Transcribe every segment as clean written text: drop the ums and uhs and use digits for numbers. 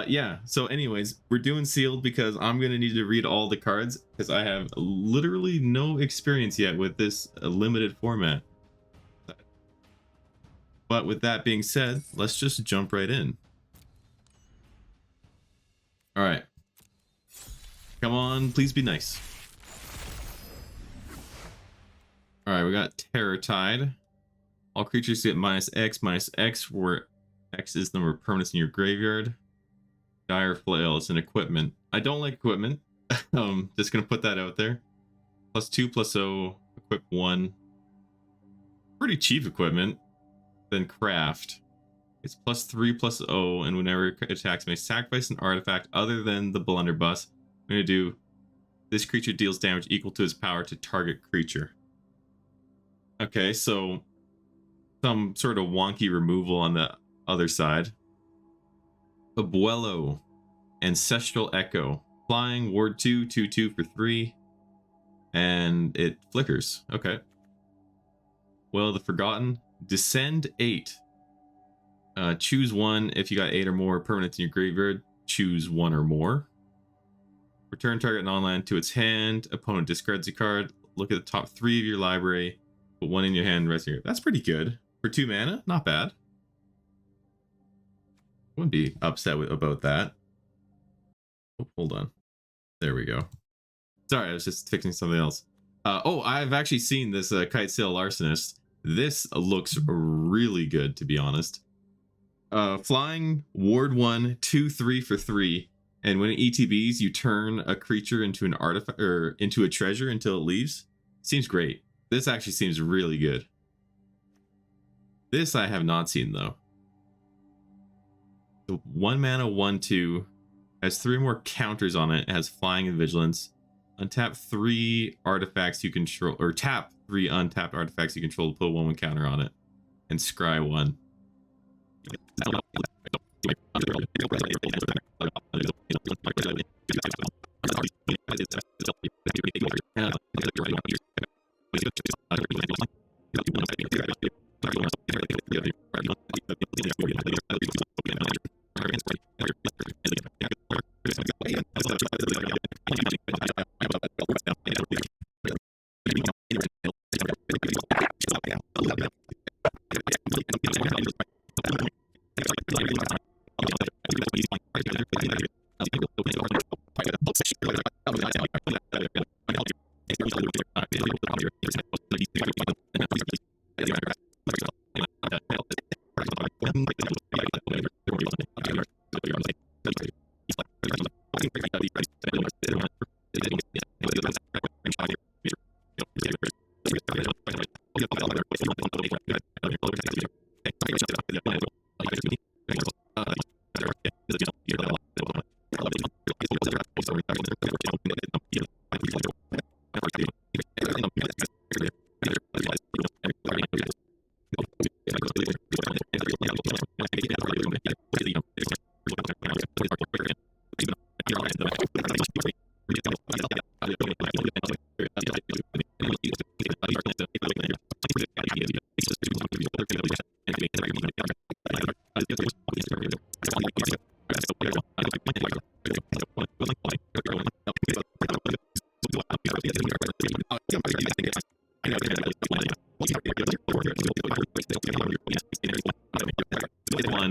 Yeah. So, anyways, we're doing sealed because I'm gonna need to read all the cards because I have literally no experience yet with this limited format. But with that being said, let's just jump right in. All right. Come on, please be nice. All right, we got Terror Tide. All creatures get -X, where X is the number of permanents in your graveyard. Dire Flail, it's an equipment. I don't like equipment. Just gonna put that out there. +2/+0, equip 1. Pretty cheap equipment. Then craft. It's +3/+0, and whenever it attacks may sacrifice an artifact other than the blunderbuss. I'm gonna do this creature deals damage equal to its power to target creature. Okay, so some sort of wonky removal on the other side. Abuelo, Ancestral Echo. Flying, Ward 2, 2/2 for 3. And it flickers. Okay. Well, the Forgotten. Descend 8. Choose 1. If you got 8 or more permanents in your graveyard, choose 1 or more. Return target non-land to its hand. Opponent discards a card. Look at the top 3 of your library. Put 1 in your hand, rest of your... That's pretty good. For 2 mana, not bad. Wouldn't be upset about that. Oh, hold on. There we go. Sorry, I was just fixing something else. Oh, I've actually seen this Kite Sail Larcenist. This looks really good, to be honest. Flying, Ward 1, 2/3 for 3. And when it ETBs, you turn a creature into an artifact or into a treasure until it leaves. Seems great. This actually seems really good. This I have not seen though. The 1 mana 1/2 has 3 more counters on it. It has flying and vigilance. Untap 3 artifacts you control, or tap 3 untapped artifacts you control to put 1/1 counter on it, and scry 1.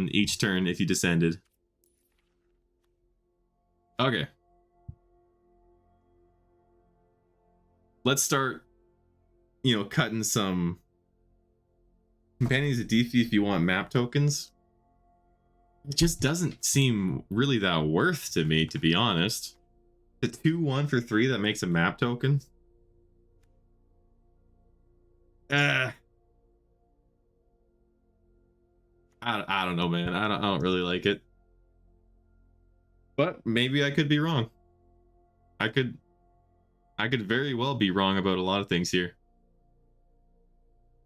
Each turn if you descended. Okay. Let's start, cutting some companions of Defi if you want map tokens. It just doesn't seem really that worth to me, to be honest. The 2/1 for 3 that makes a map token. I don't know, man. I don't really like it. But maybe I could be wrong. I could very well be wrong about a lot of things here.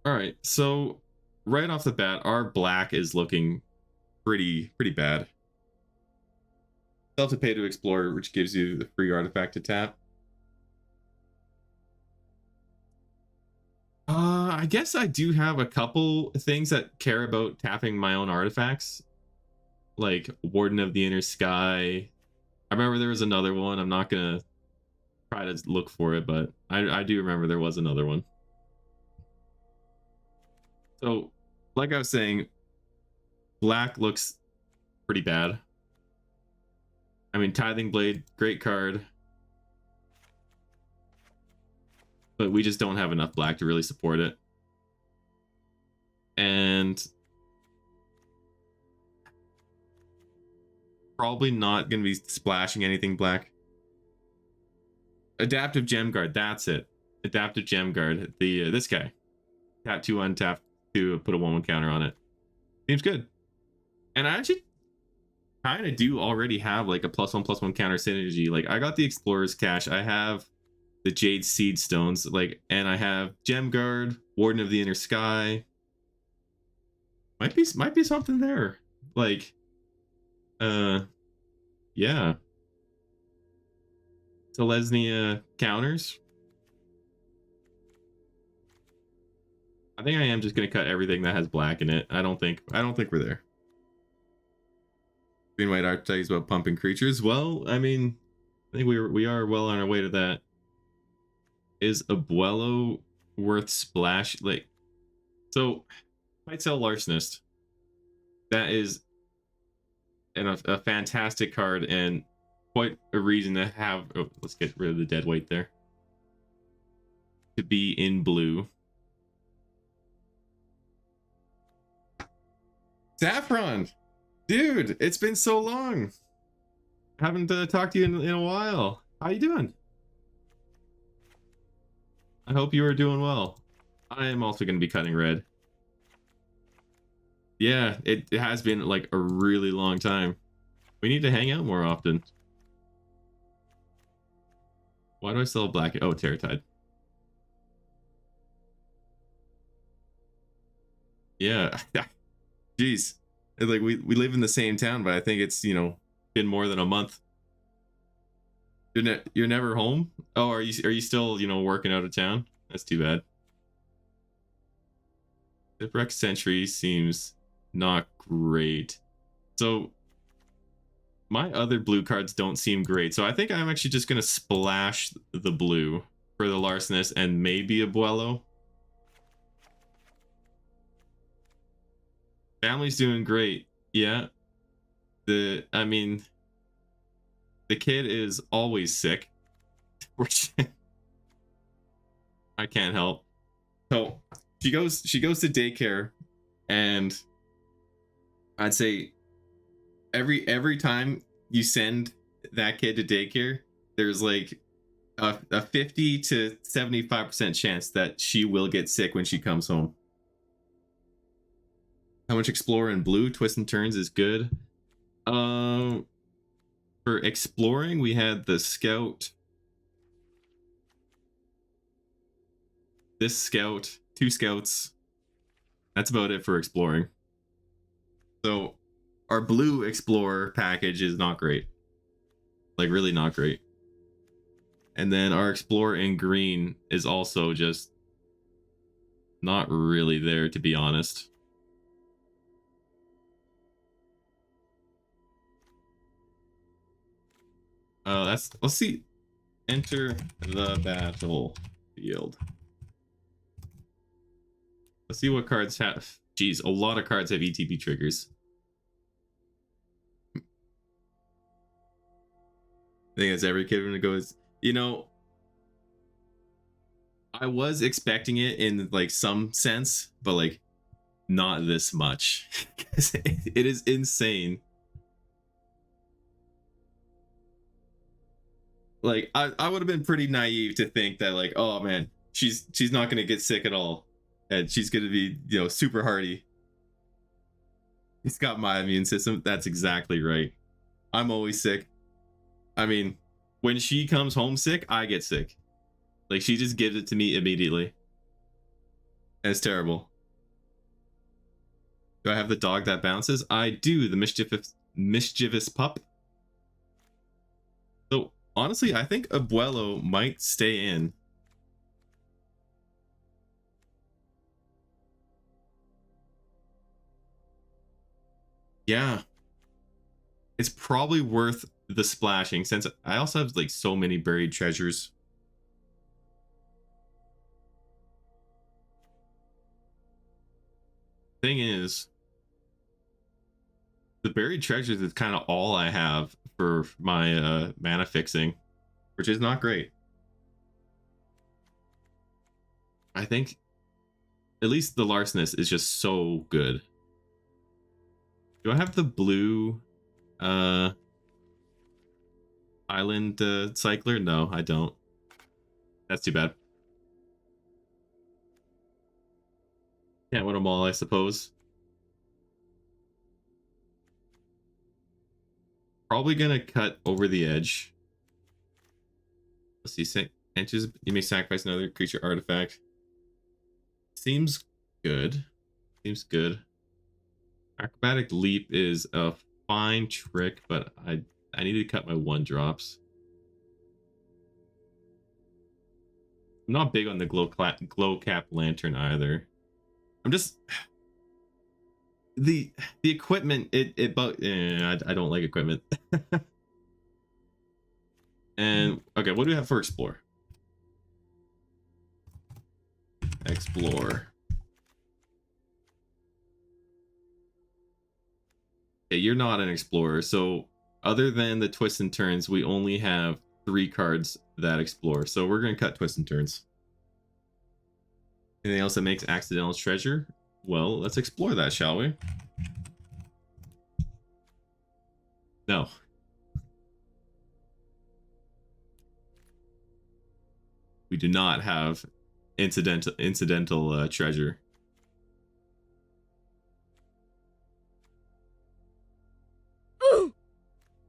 All right, so right off the bat, our black is looking pretty bad. Self to pay to explore, which gives you the free artifact to tap. I guess I do have a couple things that care about tapping my own artifacts. like Warden of the Inner Sky. I remember there was another one. I'm not gonna try to look for it, but I do remember there was another one. So, like I was saying, black looks pretty bad. I mean, Tithing Blade, great card. But we just don't have enough black to really support it. And probably not going to be splashing anything black. Adaptive Gem Guard, that's it. Adaptive Gem Guard, the this guy. Tap 2 untap to put a 1/1 counter on it. Seems good. And I actually kind of do already have like a +1/+1 counter synergy. Like I got the Explorer's Cache, I have the Jade Seed Stones, like, and I have Gem Guard, Warden of the Inner Sky. Might be something there. Like, yeah. Selesnya counters. I think I am just gonna cut everything that has black in it. I don't think we're there. Green White Archetypes about pumping creatures. Well, I mean, I think we are well on our way to that. Is Abuelo worth splash? Like, so might sell Larcenist. That is a fantastic card and quite a reason to have. Oh, let's get rid of the dead weight there. To be in blue. Saffron, dude, it's been so long. I haven't talked to you in a while. How you doing? I hope you are doing well. I am also going to be cutting red. Yeah, it has been like a really long time. We need to hang out more often. Why do I still have black? Oh, Terratide. Yeah. Jeez. Like we live in the same town, but I think it's, you know, been more than a month. You're never home? Oh, are you still, you know, working out of town? That's too bad. Shipwreck Sentry seems not great. So my other blue cards don't seem great. So I think I'm actually just gonna splash the blue for the Larcenist and maybe Abuelo. Family's doing great. Yeah. I mean, the kid is always sick, which I can't help. So she goes to daycare, and I'd say every time you send that kid to daycare, there's like a 50 to 75% chance that she will get sick when she comes home. How much Explorer in blue? Twists and Turns is good. For exploring, we had the Scout. This Scout, 2 Scouts. That's about it for exploring. So our blue Explorer package is not great. Like really not great. And then our Explorer in green is also just not really there, to be honest. Let's see. Enter the battlefield. Let's see what cards have. Jeez, a lot of cards have ETB triggers. I think as every kid when it goes, you know, I was expecting it in like some sense, but like not this much. It is insane. Like I would have been pretty naive to think that like, oh man, she's not gonna get sick at all, and she's gonna be, you know, super hardy. He's got my immune system. That's exactly right. I'm always sick. I mean, when she comes home sick, I get sick. Like she just gives it to me immediately. And it's terrible. Do I have the dog that bounces? I do. The mischievous pup. So honestly, I think Abuelo might stay in. Yeah. it's probably worth the splashing since I also have like so many buried treasures. Thing is, the buried treasures is kind of all I have for my mana fixing, which is not great. I think at least the larcenous is just so good. Do I have the blue island cycler? No, I don't. That's too bad. Can't win them all, I suppose. Probably gonna cut over the edge. Let's see. Enters, you may sacrifice another creature artifact. Seems good. Seems good. Acrobatic leap is a fine trick, but I need to cut my 1-drops. I'm not big on the glow cap lantern either. I'm just the equipment. I don't like equipment. And okay, what do we have for explore? Explore. Okay, you're not an explorer, so other than the twists and turns, we only have 3 cards that explore. So we're gonna cut twists and turns. Anything else that makes accidental treasure? Well, let's explore that, shall we? No. We do not have incidental treasure.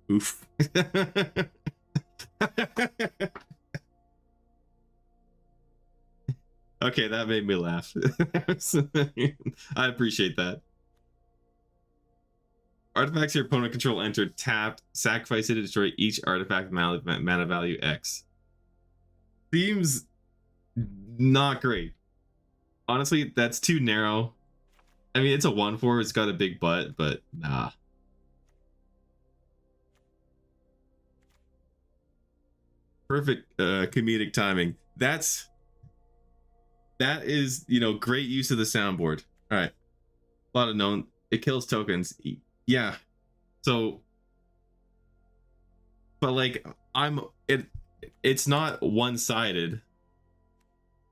Oof. Okay, that made me laugh. I appreciate that. Artifacts your opponent control enter tapped. Sacrifice it to destroy each artifact mana value X. Seems not great. Honestly, that's too narrow. I mean, it's a 1/4. It's got a big butt, but nah. Perfect comedic timing. That is, you know, great use of the soundboard. All right. A lot of known. It kills tokens. Yeah. So, but like, it's not one-sided.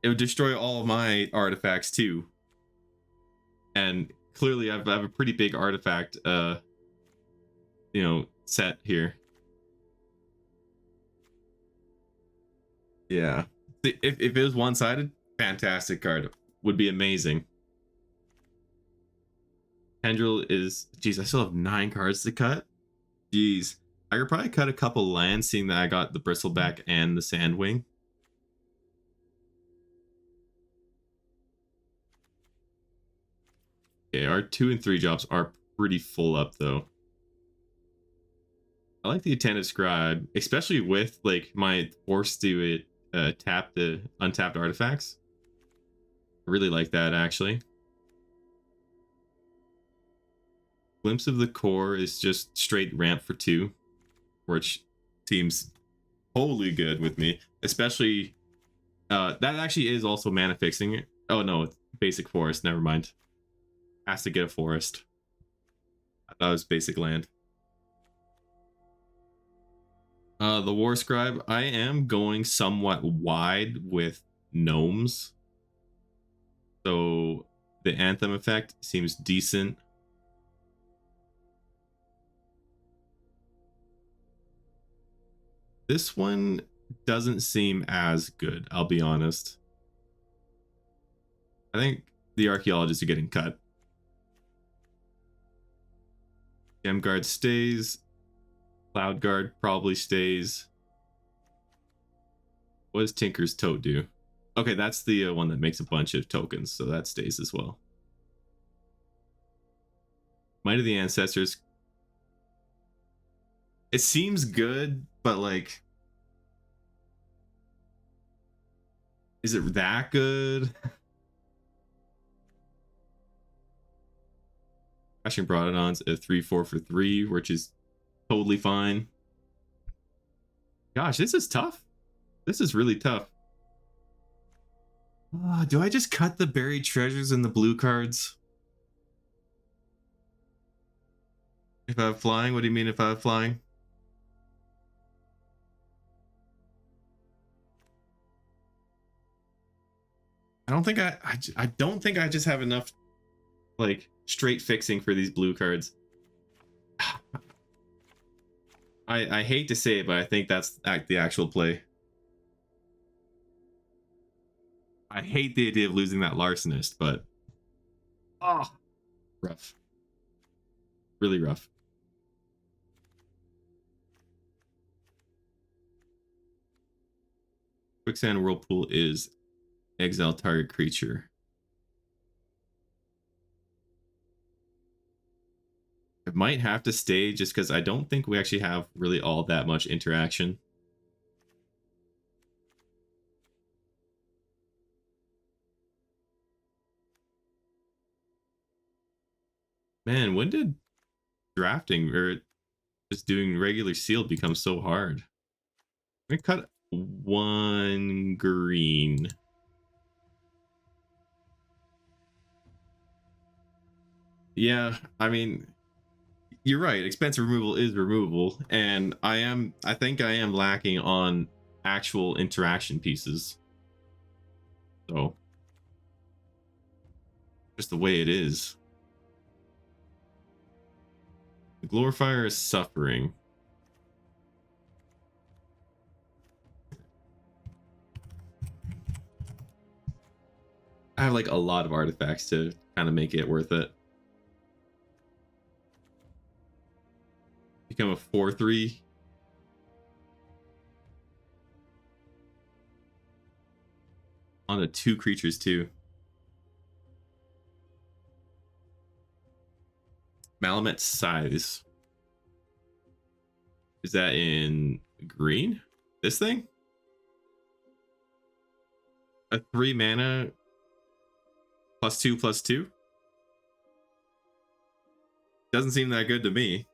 It would destroy all of my artifacts too. And clearly I have a pretty big artifact, you know, set here. Yeah. If it was one-sided, fantastic card. Would be amazing. Tendril is... Jeez, I still have 9 cards to cut. Jeez. I could probably cut a couple lands, seeing that I got the Bristleback and the Sandwing. Okay, our 2 and 3 drops are pretty full up, though. I like the Attentive Scribe, especially with like my force to tap the untapped artifacts. I really like that, actually. Glimpse of the Core is just straight ramp for 2, which seems wholly good with me. Especially, that actually is also mana fixing. Oh no, it's basic forest. Never mind. Has to get a forest. I thought it was basic land. The War Scribe. I am going somewhat wide with gnomes. So the Anthem effect seems decent. This one doesn't seem as good, I'll be honest. I think the archaeologists are getting cut. Gem Guard stays. Cloud Guard probably stays. What does Tinker's Tote do? Okay, that's the one that makes a bunch of tokens, so that stays as well. Might of the Ancestors. It seems good, but like, is it that good? Crashing Broadodon's a 3/4 for 3, which is totally fine. Gosh, this is tough. This is really tough. Do I just cut the buried treasures in the blue cards? If I have flying? What do you mean if I have flying? I don't think I don't think I just have enough like straight fixing for these blue cards. I hate to say it, but I think that's the actual play. I hate the idea of losing that larcenist, but rough. Really rough. Quicksand Whirlpool is exile target creature. I might have to stay just because I don't think we actually have really all that much interaction. Man, when did drafting or just doing regular sealed become so hard? I'm gonna cut one green. Yeah, I mean, you're right. Expensive removal is removable, and I think I am lacking on actual interaction pieces. So, just the way it is. The Glorifier is suffering. I have like a lot of artifacts to kind of make it worth it. Become a 4/3. On the 2 creatures too. Malamet Size. Is that in green? This thing? A 3 mana +2/+2? Doesn't seem that good to me.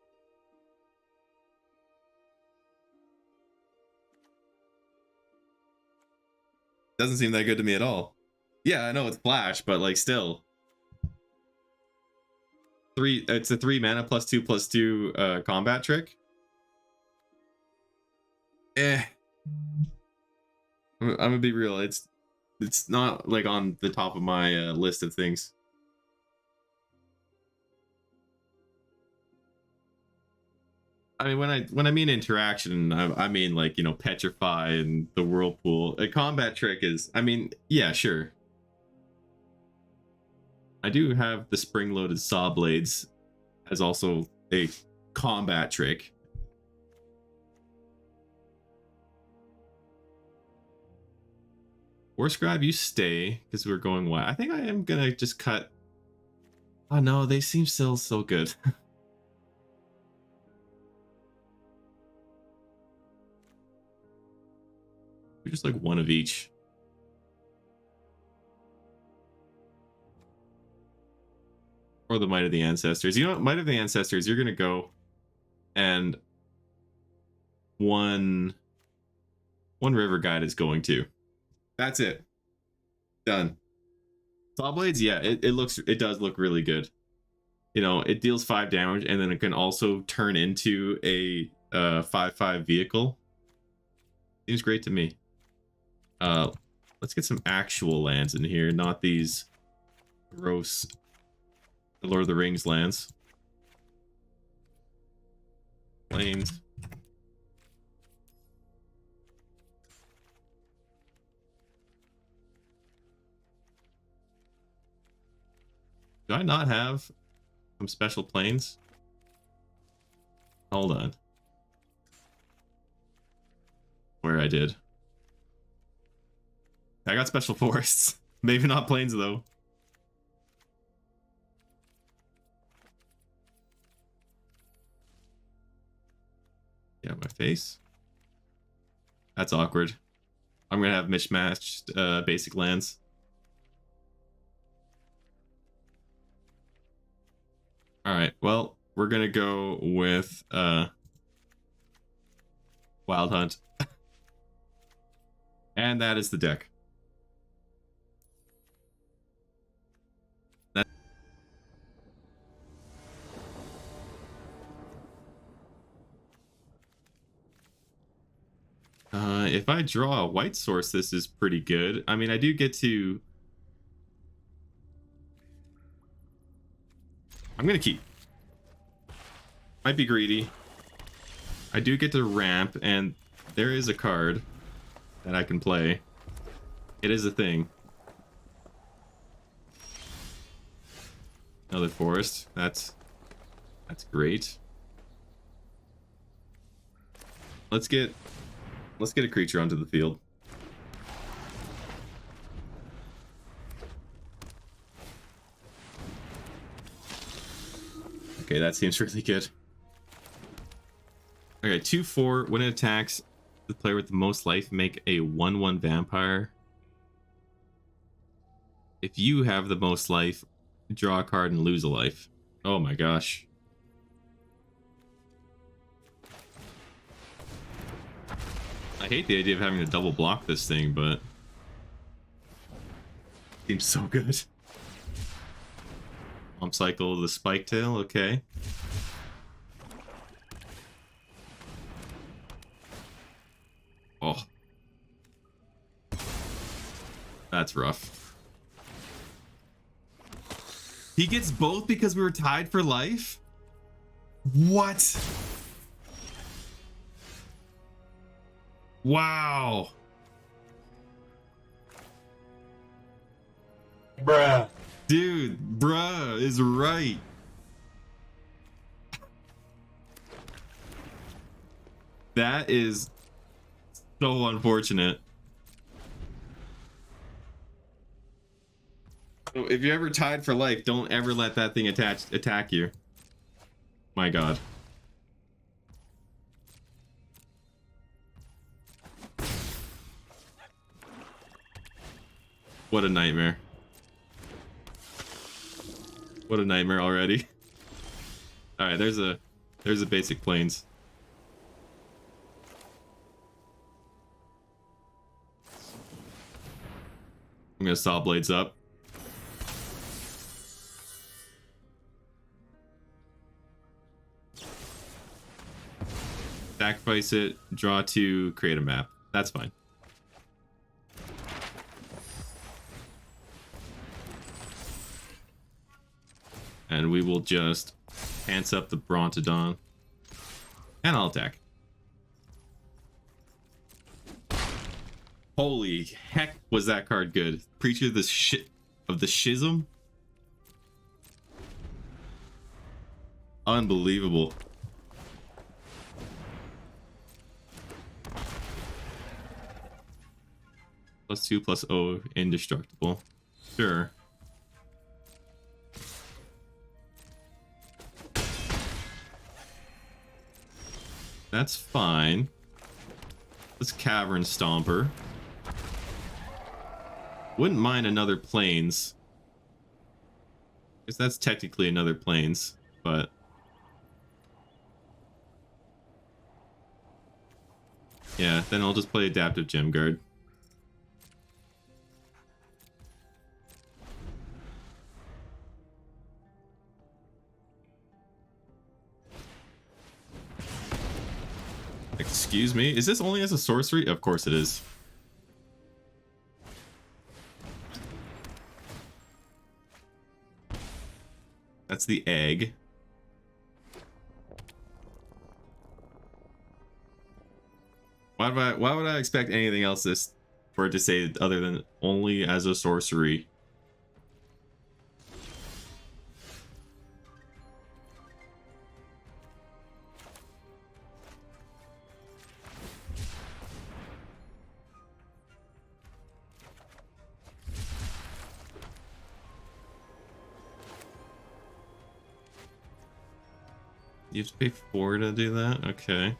Doesn't seem that good to me at all. Yeah, I know it's flash, but like still. It's a 3 mana +2/+2 combat trick. I'm gonna be real. It's not like on the top of my list of things. I mean, when I mean interaction, I mean like, you know, petrify and the whirlpool. A combat trick is, I mean, yeah, sure. I do have the spring-loaded saw blades as also a combat trick. War Scribe, you stay because we're going wide. I think I am gonna just cut. Oh no, they seem still so good. We're just like one of each. Or the Might of the Ancestors. You know what? Might of the Ancestors, you're gonna go and one river guide is going to. That's it. Done. Saw blades, yeah, it does look really good. You know, it deals 5 damage and then it can also turn into a 5/5 vehicle. Seems great to me. Let's get some actual lands in here, not these gross Lord of the Rings lands. Plains. Do I not have some special planes? Hold on. Where I did. I got special forests. Maybe not planes though. Yeah, my face. That's awkward. I'm gonna have mismatched basic lands. All right, well, we're gonna go with Wild Hunt. And that is the deck. That if I draw a white source, this is pretty good. I mean, I do get to... I'm gonna keep. Might be greedy. I do get to ramp, and there is a card that I can play. It is a thing. Another forest. That's great. Let's get a creature onto the field. Okay, that seems really good. Okay, 2/4. When it attacks, the player with the most life make a 1/1 vampire. If you have the most life, draw a card and lose a life. Oh my gosh. I hate the idea of having to double block this thing, but seems so good. Cycle the spike tail, okay. Oh. That's rough. He gets both because we were tied for life? What? Wow. Bruh. Dude, bruh is right. That is so unfortunate. So if you're ever tied for life, don't ever let that thing attack you. My god. What a nightmare. What a nightmare already. Alright, there's a basic plains. I'm gonna saw blades up. Sacrifice it, draw 2, create a map. That's fine. And we will just pants up the Brontodon. And I'll attack. Holy heck, was that card good. Preacher of the Schism. Unbelievable. +2/+0, indestructible. Sure. That's fine. Let's Cavern Stomper. Wouldn't mind another Plains. Because that's technically another Plains, but... yeah, then I'll just play Adaptive Gem Guard. Excuse me, is this only as a sorcery? Of course it is. That's the egg. Why would I expect anything else for it to say other than only as a sorcery? You have to pay 4 to do that? Okay.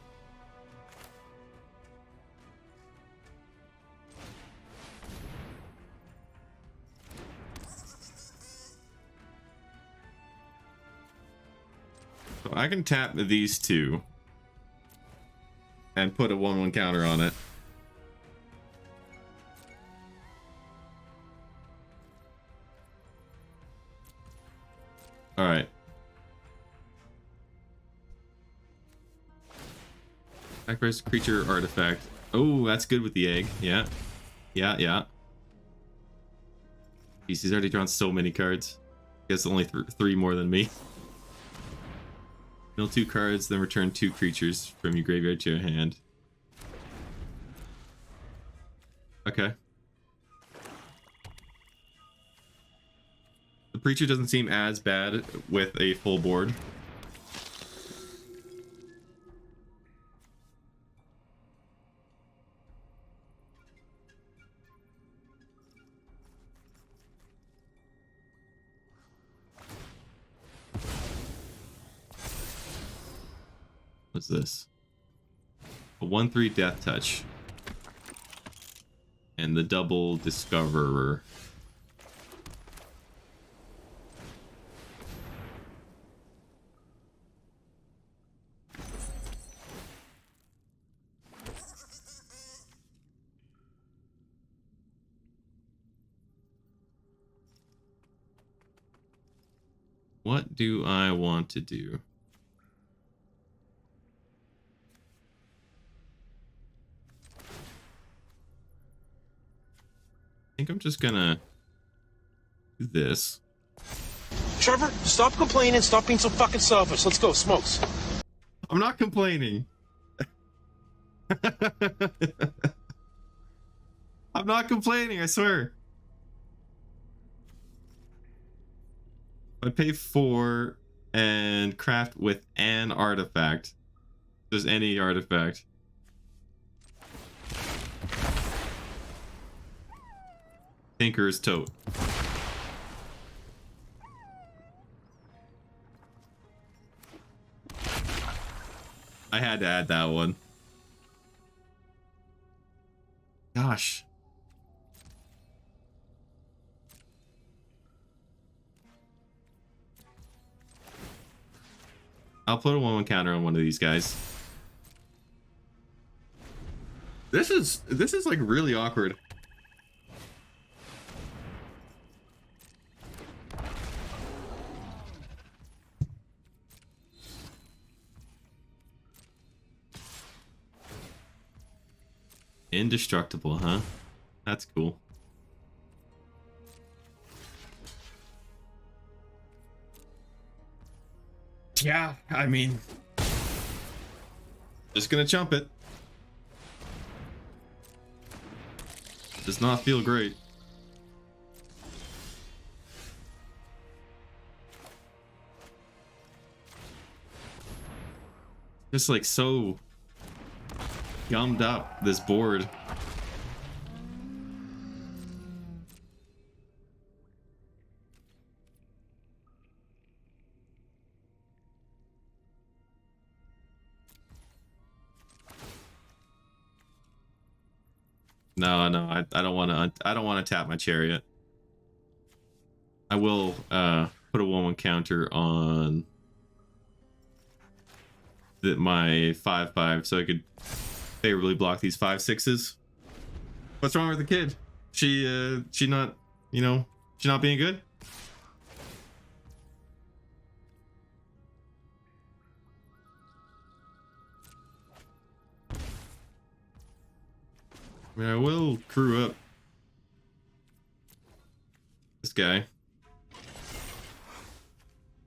So I can tap these two. and put a 1/1 counter on it. Alright. Sacrifice creature artifact. Oh, that's good with the egg. Yeah. Yeah, yeah. Jeez, he's already drawn so many cards. I guess only three more than me. Mill 2 cards, then return 2 creatures from your graveyard to your hand. Okay. The Preacher doesn't seem as bad with a full board. What's this? A 1/3 Death Touch. And the double Discoverer. What do I want to do? I think I'm just gonna do this. Trevor, stop complaining. Stop being so fucking selfish. Let's go, smokes. I'm not complaining. I'm not complaining, I swear. I pay 4 and craft with an artifact. Just any artifact. Tinker's Tote. I had to add that one. Gosh. I'll put a 1/1 counter on one of these guys. This is like really awkward. Indestructible, huh? That's cool. Yeah, I mean, just gonna chump it. Does not feel great. Just like so gummed up, this board. No, I don't want to tap my Chariot. I will put a 1/1 counter on my 5/5 so I could favorably block these 5/6s. What's wrong with the kid? She not, you know, she not being good? I mean, I will crew up this guy,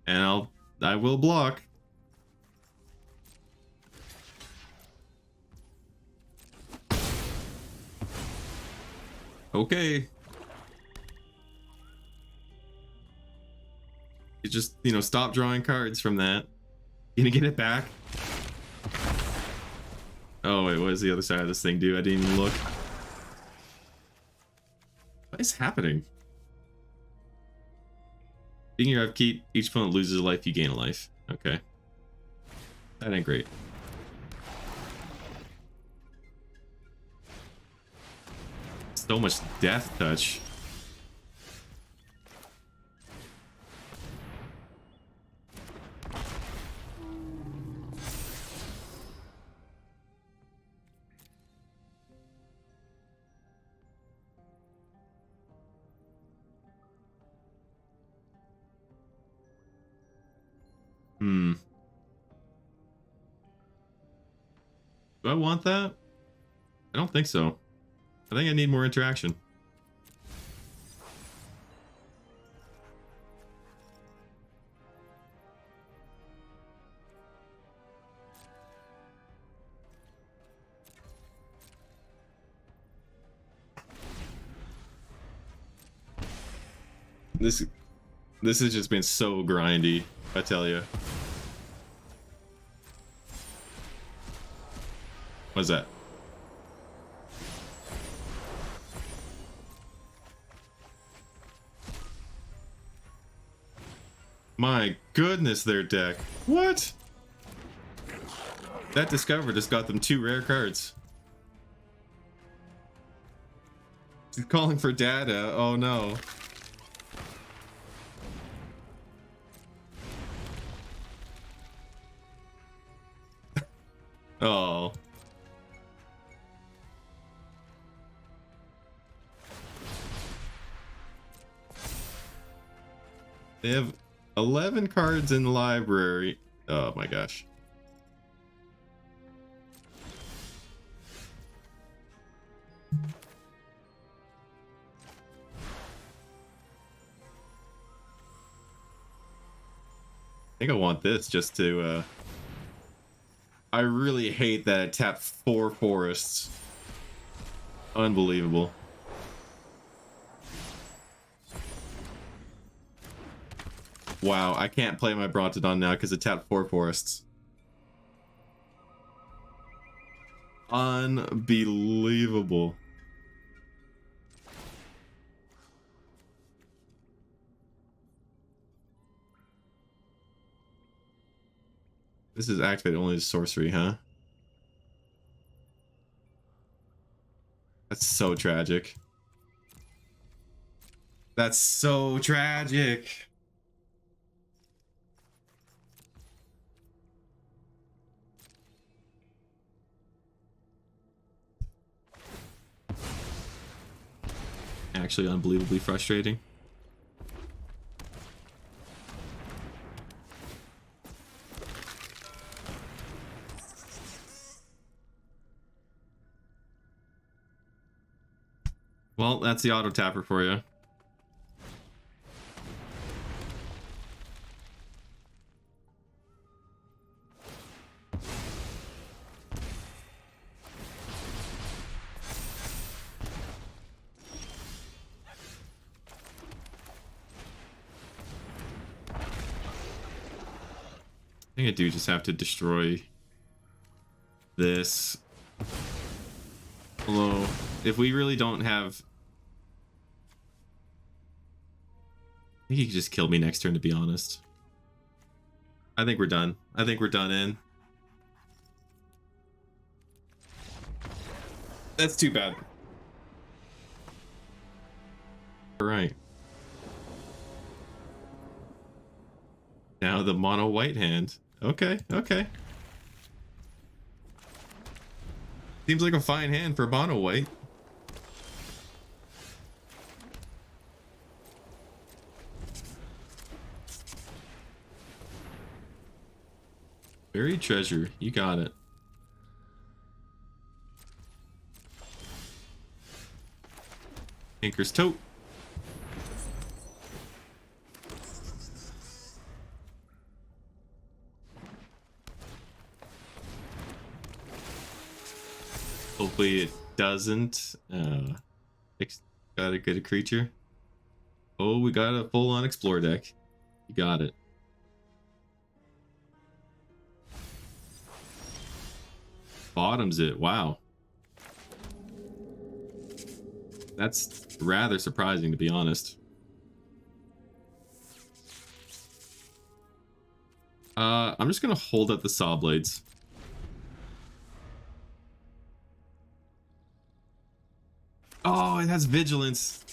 and I will block. Okay. You just, you know, stop drawing cards from that. You gonna get it back? Oh wait, what does the other side of this thing do? I didn't even look. What is happening? Being your upkeep, each opponent loses a life, you gain a life. Okay. That ain't great. So much death touch. Hmm. Do I want that? I don't think so. I think I need more interaction. This has just been so grindy, I tell you. What's that? My goodness, their deck. What? That Discover just got them 2 rare cards. She's calling for data. Oh no. Oh. They have 11 cards in the library. Oh my gosh. I think I want this just to I really hate that it tapped 4 forests. Unbelievable. Wow, I can't play my Brontodon now because it tapped 4 forests. Unbelievable. This is activated only as sorcery, huh? That's so tragic. That's so tragic. Actually unbelievably frustrating. Well, that's the auto tapper for you. I think I do just have to destroy this. Although, if we really don't have... I think he could just kill me next turn, to be honest. I think we're done. I think we're done in. That's too bad. Alright. Now the mono white hand. Okay, okay. Seems like a fine hand for mono white. Buried treasure, you got it. Tinker's Tote. Hopefully it doesn't. Got to get a creature. Oh, we got a full-on explore deck. You got it. Bottoms it. Wow. That's rather surprising, to be honest. I'm just gonna hold up the saw blades. Oh, it has vigilance.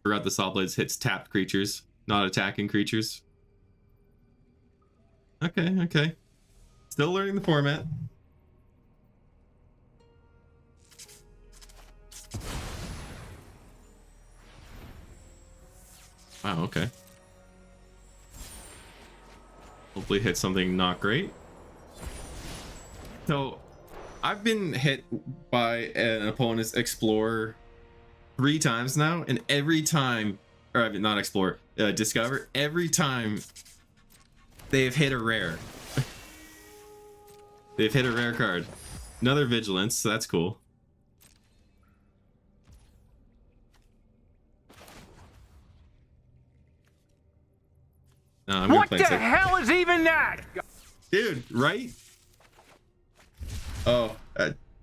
Forgot the saw blades hits tapped creatures, not attacking creatures. Okay, okay. Still learning the format. Wow, okay. Hopefully hit something not great. So I've been hit by an opponent's explorer 3 times now, and every time, or not explorer, discover, every time they've hit a rare. They've hit a rare card. Another vigilance, so that's cool. No, I'm what the hell is even that? Dude, right? Oh,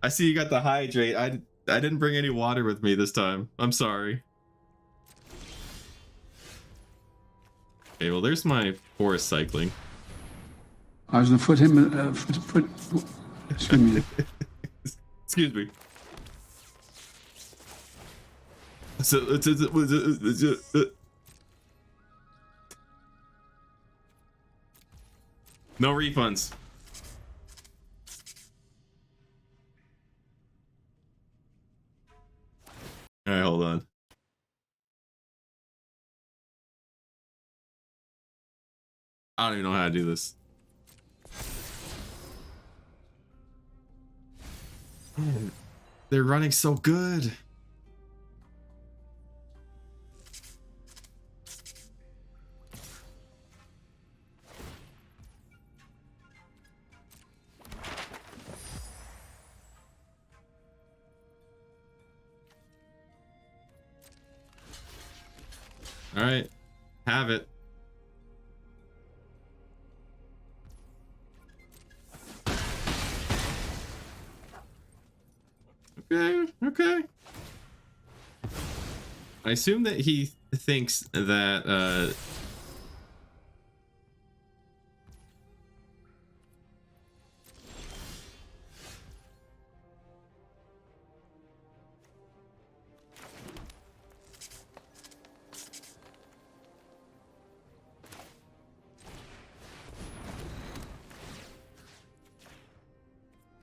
I see you got the hydrate. I didn't bring any water with me this time. I'm sorry. Okay, well, there's my forest cycling. I was going to put him. Excuse me. Excuse me. So no refunds. All right, hold on. I don't even know how to do this. Man, they're running so good. All right, have it. Okay. I assume that he thinks that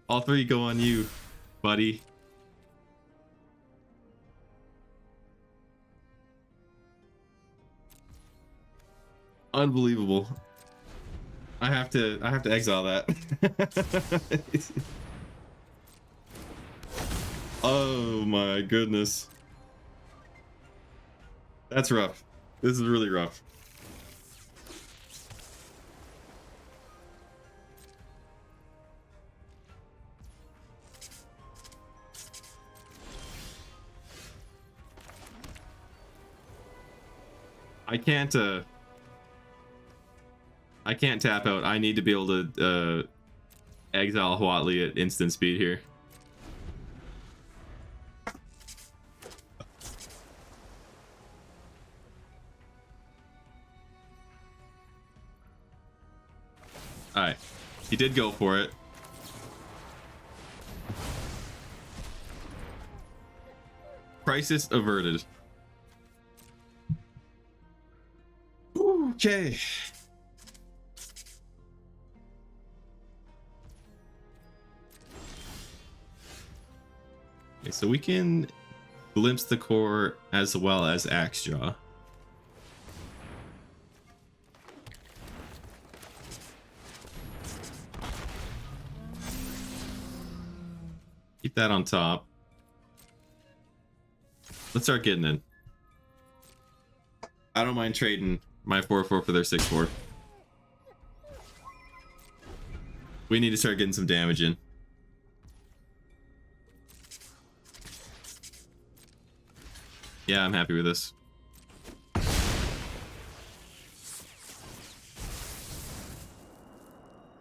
all 3 go on you, buddy. Unbelievable. I have to exile that. Oh my goodness. That's rough. This is really rough. I can't tap out. I need to be able to exile Huatli at instant speed here. Alright. He did go for it. Crisis averted. Okay. Okay, so we can glimpse the core as well as Axejaw. Keep that on top. Let's start getting in. I don't mind trading my 4/4 for their 6/4. We need to start getting some damage in. Yeah, I'm happy with this.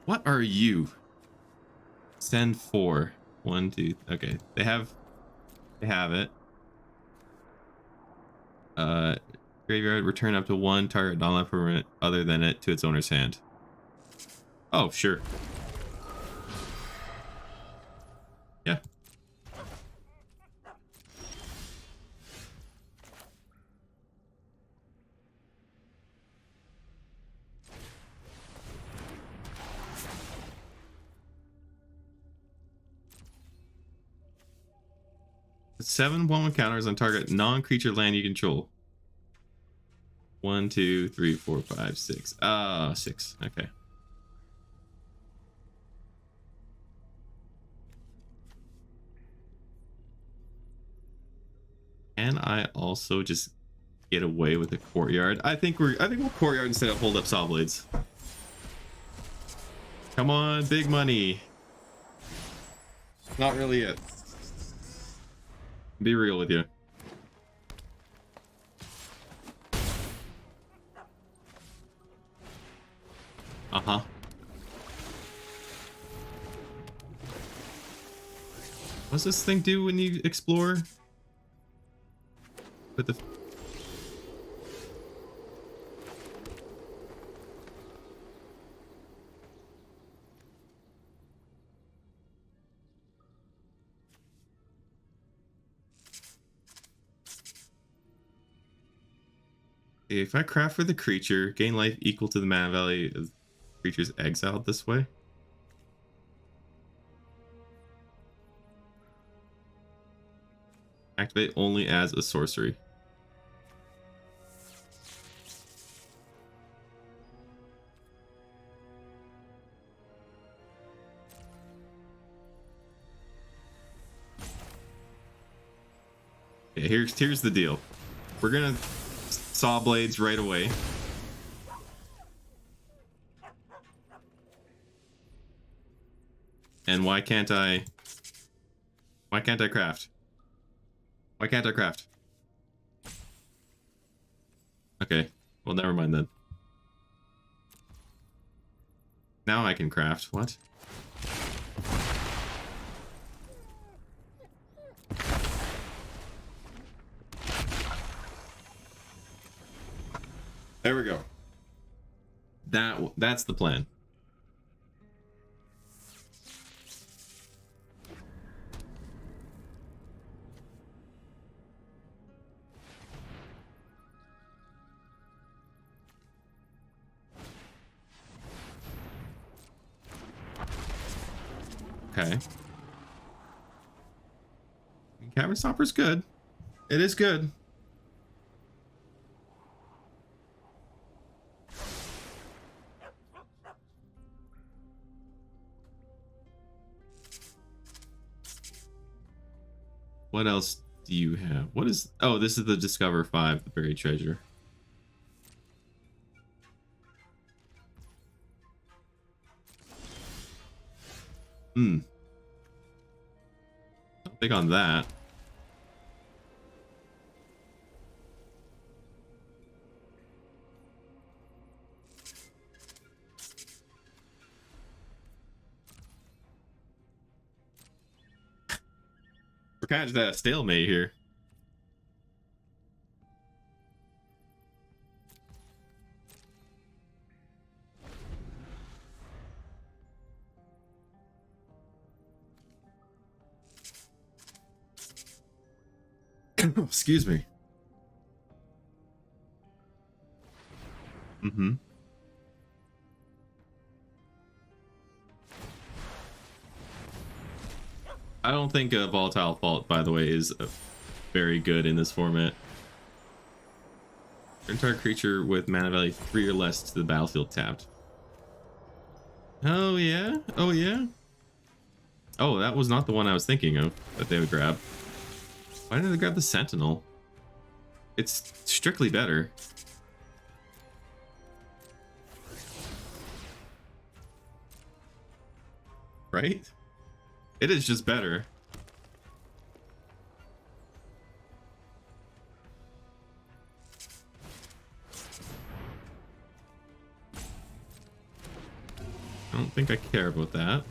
What are you? Send 4. 1, 2. Okay, they have it. Graveyard, return up to 1 target non-life permanent other than it to its owner's hand. Oh, sure. Yeah. Seven 1/1 counters on target non-creature land you control. 1, 2, 3, 4, 5, 6. Ah, 6. Okay. can I also just get away with a courtyard? I think we'll courtyard instead of hold up saw blades. Come on, big money. Not really it. Be real with you. Uh-huh. What's this thing do when you explore? With the... If I craft for the creature, gain life equal to the mana value of the creature's exiled this way. Activate only as a sorcery. Okay, here's the deal. We're gonna saw blades right away. And why can't I craft? Why can't I craft? Okay, well, never mind then. Now I can craft. What? There we go. That's the plan. Okay. Cavern Stopper's good. It is good. What else do you have? What is... Oh, this is the Discover 5, the buried treasure. Not big on that. We're kind of just at a stalemate here. Excuse me. I don't think a Volatile Fault, by the way, is very good in this format. Entire creature with mana value 3 or less to the battlefield tapped. Oh yeah? Oh yeah? Oh, that was not the one I was thinking of that they would grab. Why didn't they grab the Sentinel? It's strictly better. Right? It is just better. I don't think I care about that.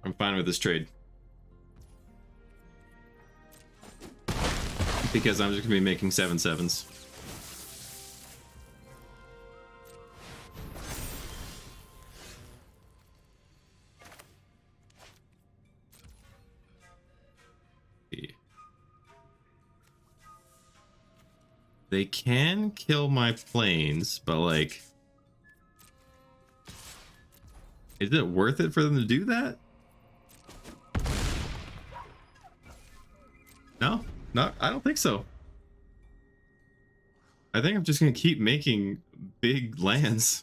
I'm fine with this trade. Because I'm just gonna be making 7/7s. They can kill my planes, but like... Is it worth it for them to do that? No, I don't think so. I think I'm just gonna keep making big lands.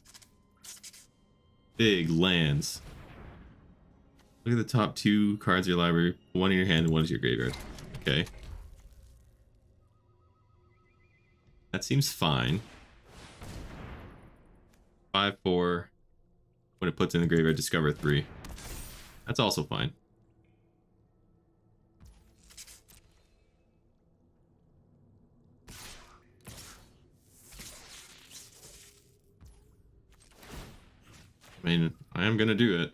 Big lands. Look at the top 2 cards of your library. One in your hand and one is your graveyard. Okay. That seems fine. 5/4. When it puts in the graveyard, discover 3. That's also fine. I mean, I am gonna do it.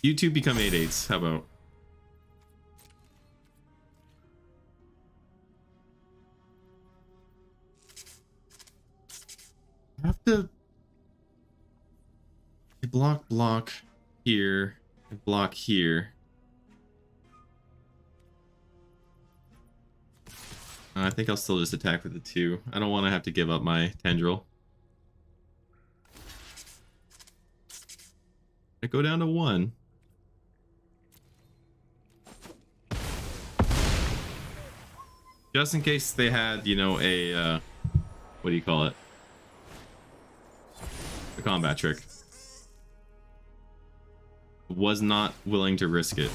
You two become 8/8s. How about? I have to block here and block here. I think I'll still just attack with the 2. I don't want to have to give up my tendril. I go down to 1. Just in case they had, you know, a, what do you call it? A combat trick. Was not willing to risk it.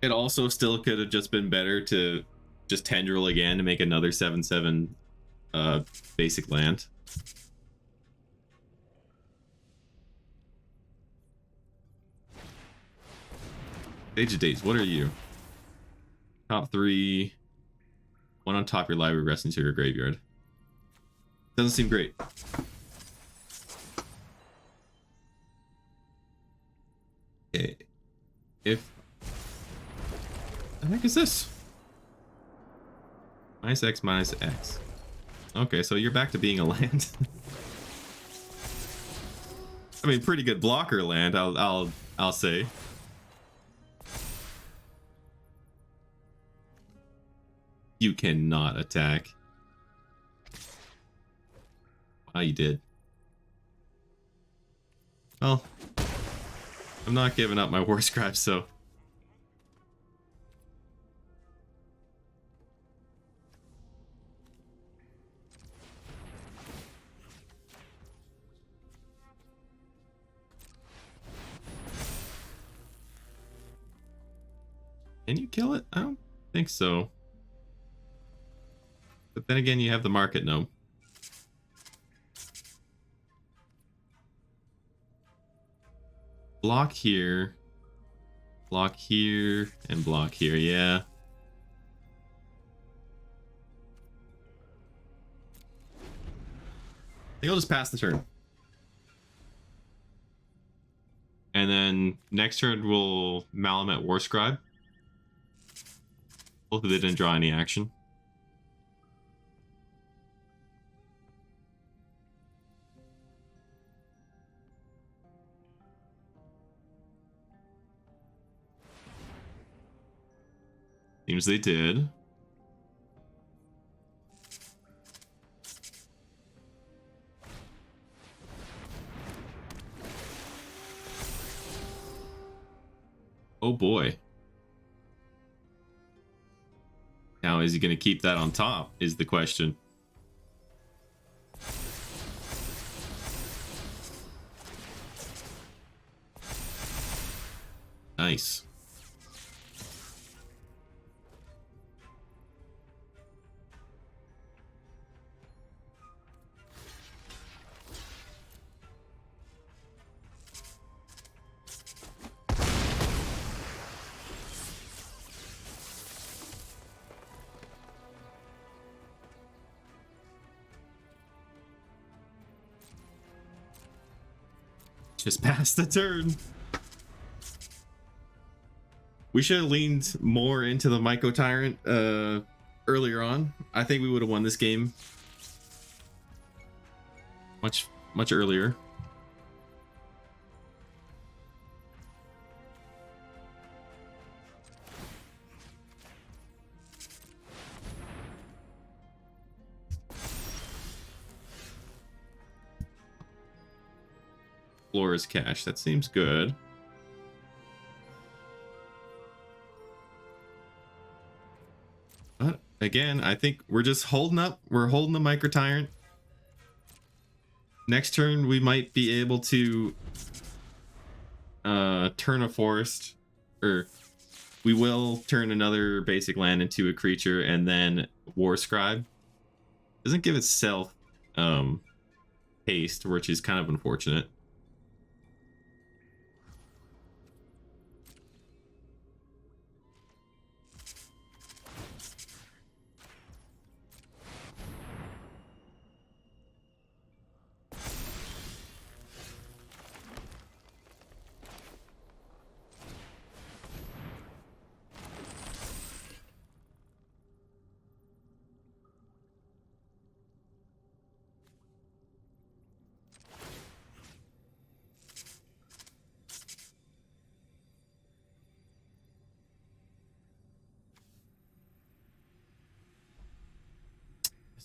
It also still could have just been better to just tendril again to make another 7/7 basic land. Age of Days, what are you? Top 3. One on top of your library, rest into your graveyard. Doesn't seem great. Okay. If... What the heck is this? -X, -X. Okay, so you're back to being a land. I mean, pretty good blocker land, I'll say. You cannot attack. Wow, you did. Well, I'm not giving up my war scribe, so. Can you kill it? I don't think so. But then again, you have the market gnome. Block here, and block here, yeah. I think I'll just pass the turn. And then next turn we'll Malamet War Scribe. Hopefully they didn't draw any action. Seems they did. Oh boy. Now, is he going to keep that on top, is the question. Nice. Just passed the turn. We should have leaned more into the Myco Tyrant earlier on. I think we would have won this game much earlier. Flora's cash. That seems good. But again, I think we're just holding up. We're holding the Micro Tyrant. Next turn, we might be able to turn a forest, or we will turn another basic land into a creature, and then War Scribe. Doesn't give itself haste, which is kind of unfortunate.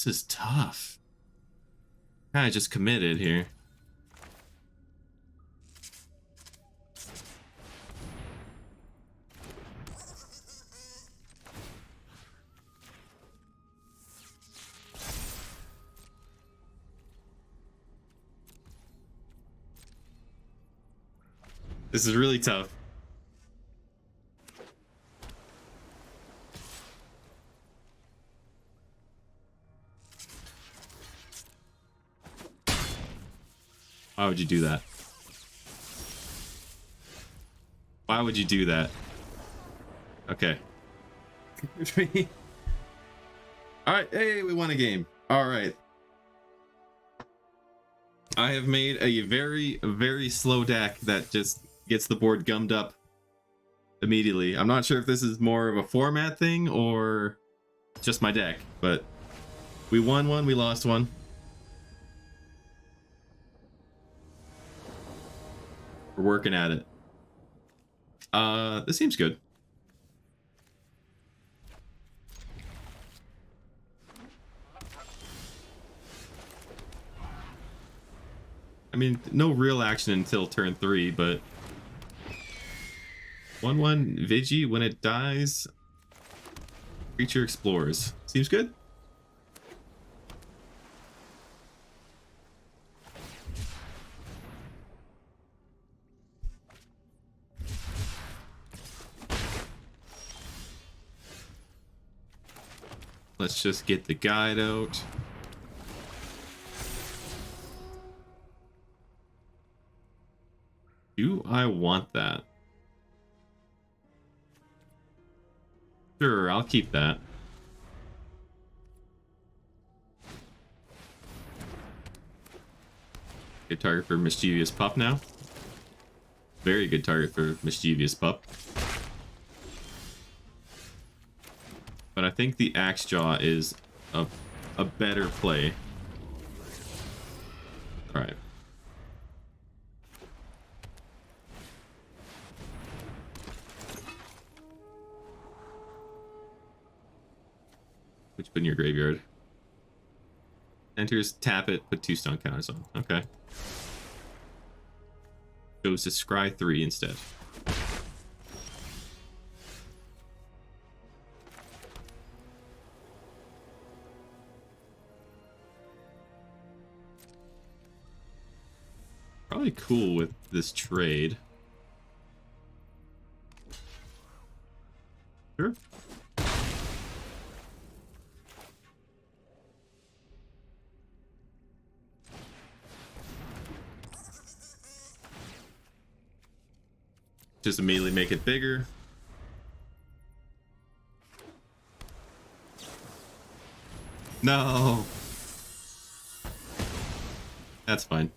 This is tough. Kind of just committed here. This is really tough. Why would you do that? Why would you do that? Okay. All right. Hey, we won a game. All right. I have made a very slow deck that just gets the board gummed up immediately. I'm not sure if this is more of a format thing or just my deck, but we won one, we lost one. We're working at it. This seems good. I mean, no real action until turn 3, but 1/1 Vigi, when it dies, creature explores. Seems good. Let's just get the guide out. Do I want that? Sure, I'll keep that. Good target for Mischievous Pup now. Very good target for Mischievous Pup. But I think the Axe Jaw is a better play. Alright. Which put in your graveyard. Enters, tap it, put 2 stone counters on. Okay. Goes to scry 3 instead. Probably cool with this trade. Sure. Just immediately make it bigger. No. That's fine.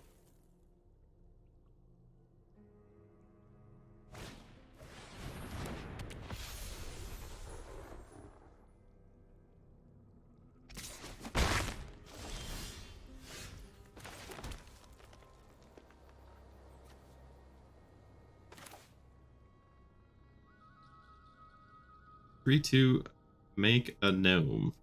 Agree to make a gnome.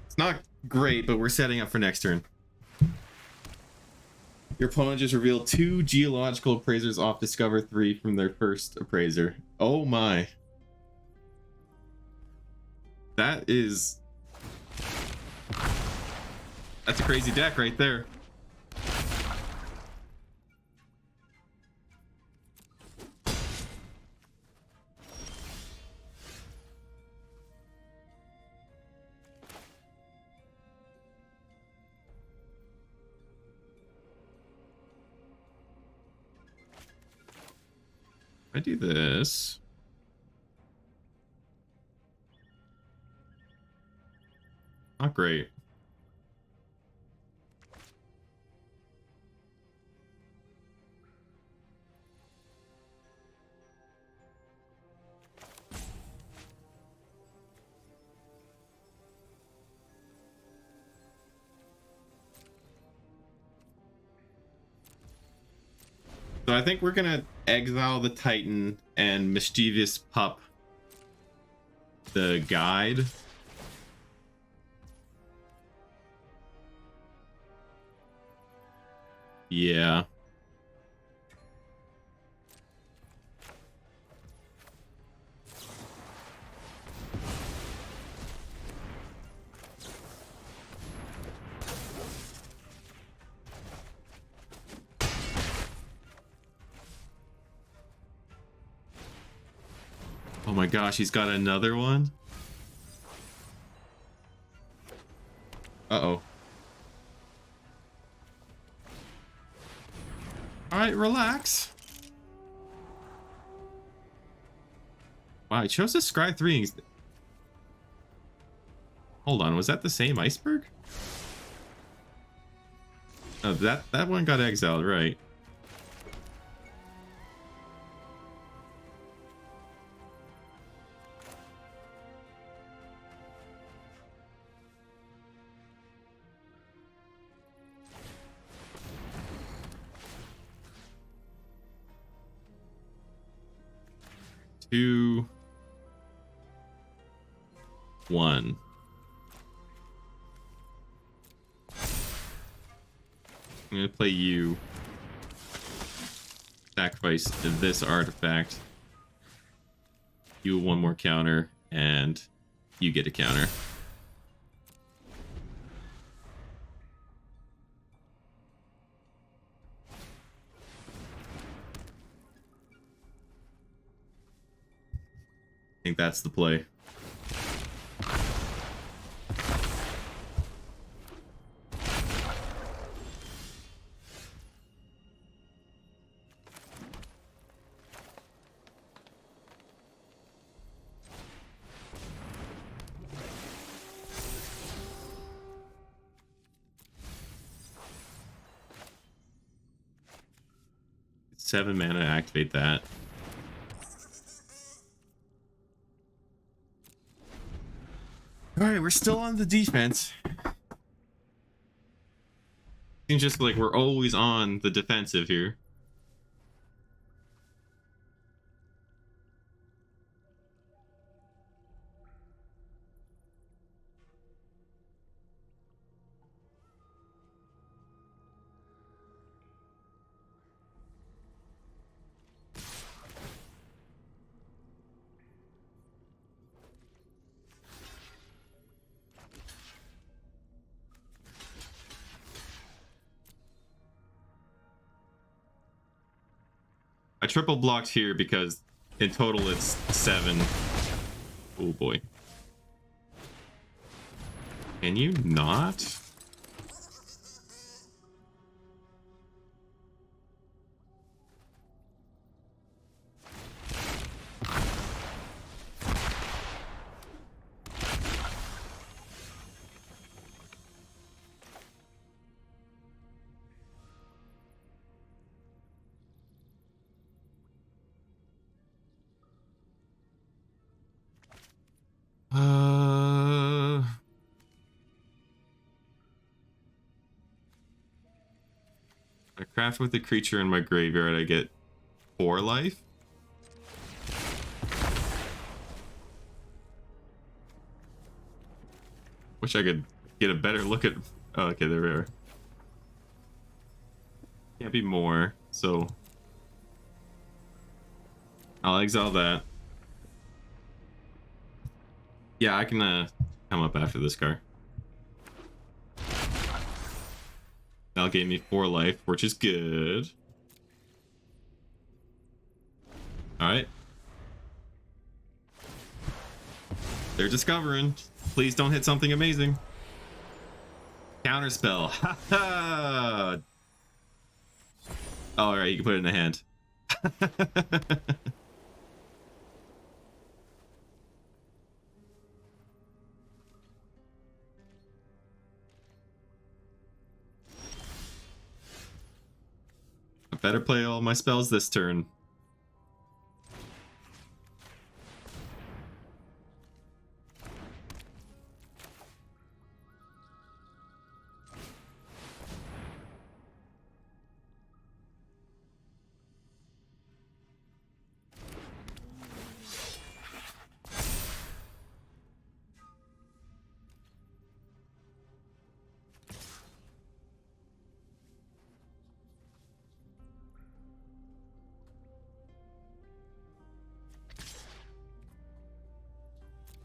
It's not great, but we're setting up for next turn. Your opponent just revealed 2 geological appraisers off Discover 3 from their first appraiser. Oh my. That's a crazy deck right there. I do this. Not great. So I think we're gonna exile the Titan and mischievous pup the guide. Yeah. Oh my gosh, he's got another one? Uh-oh. Alright, relax. Wow, I chose to scry 3. Hold on, was that the same iceberg? Oh, that one got exiled, right. Two, one. I'm gonna play you. Sacrifice this artifact. You one more counter, and you get a counter. I think that's the play. It's 7 mana to activate that. Alright, we're still on the defense. Seems just like we're always on the defensive here. I triple blocked here because in total it's 7. Oh boy. Can you not? I craft with the creature in my graveyard, I get 4 life. Wish I could get a better look at. Oh, okay, there we are. Can't be more, so I'll exile that. Yeah, I can come up after this card. That'll give me 4 life, which is good. Alright. They're discovering. Please don't hit something amazing. Counterspell. Haha. Oh, alright, you can put it in the hand. I better play all my spells this turn.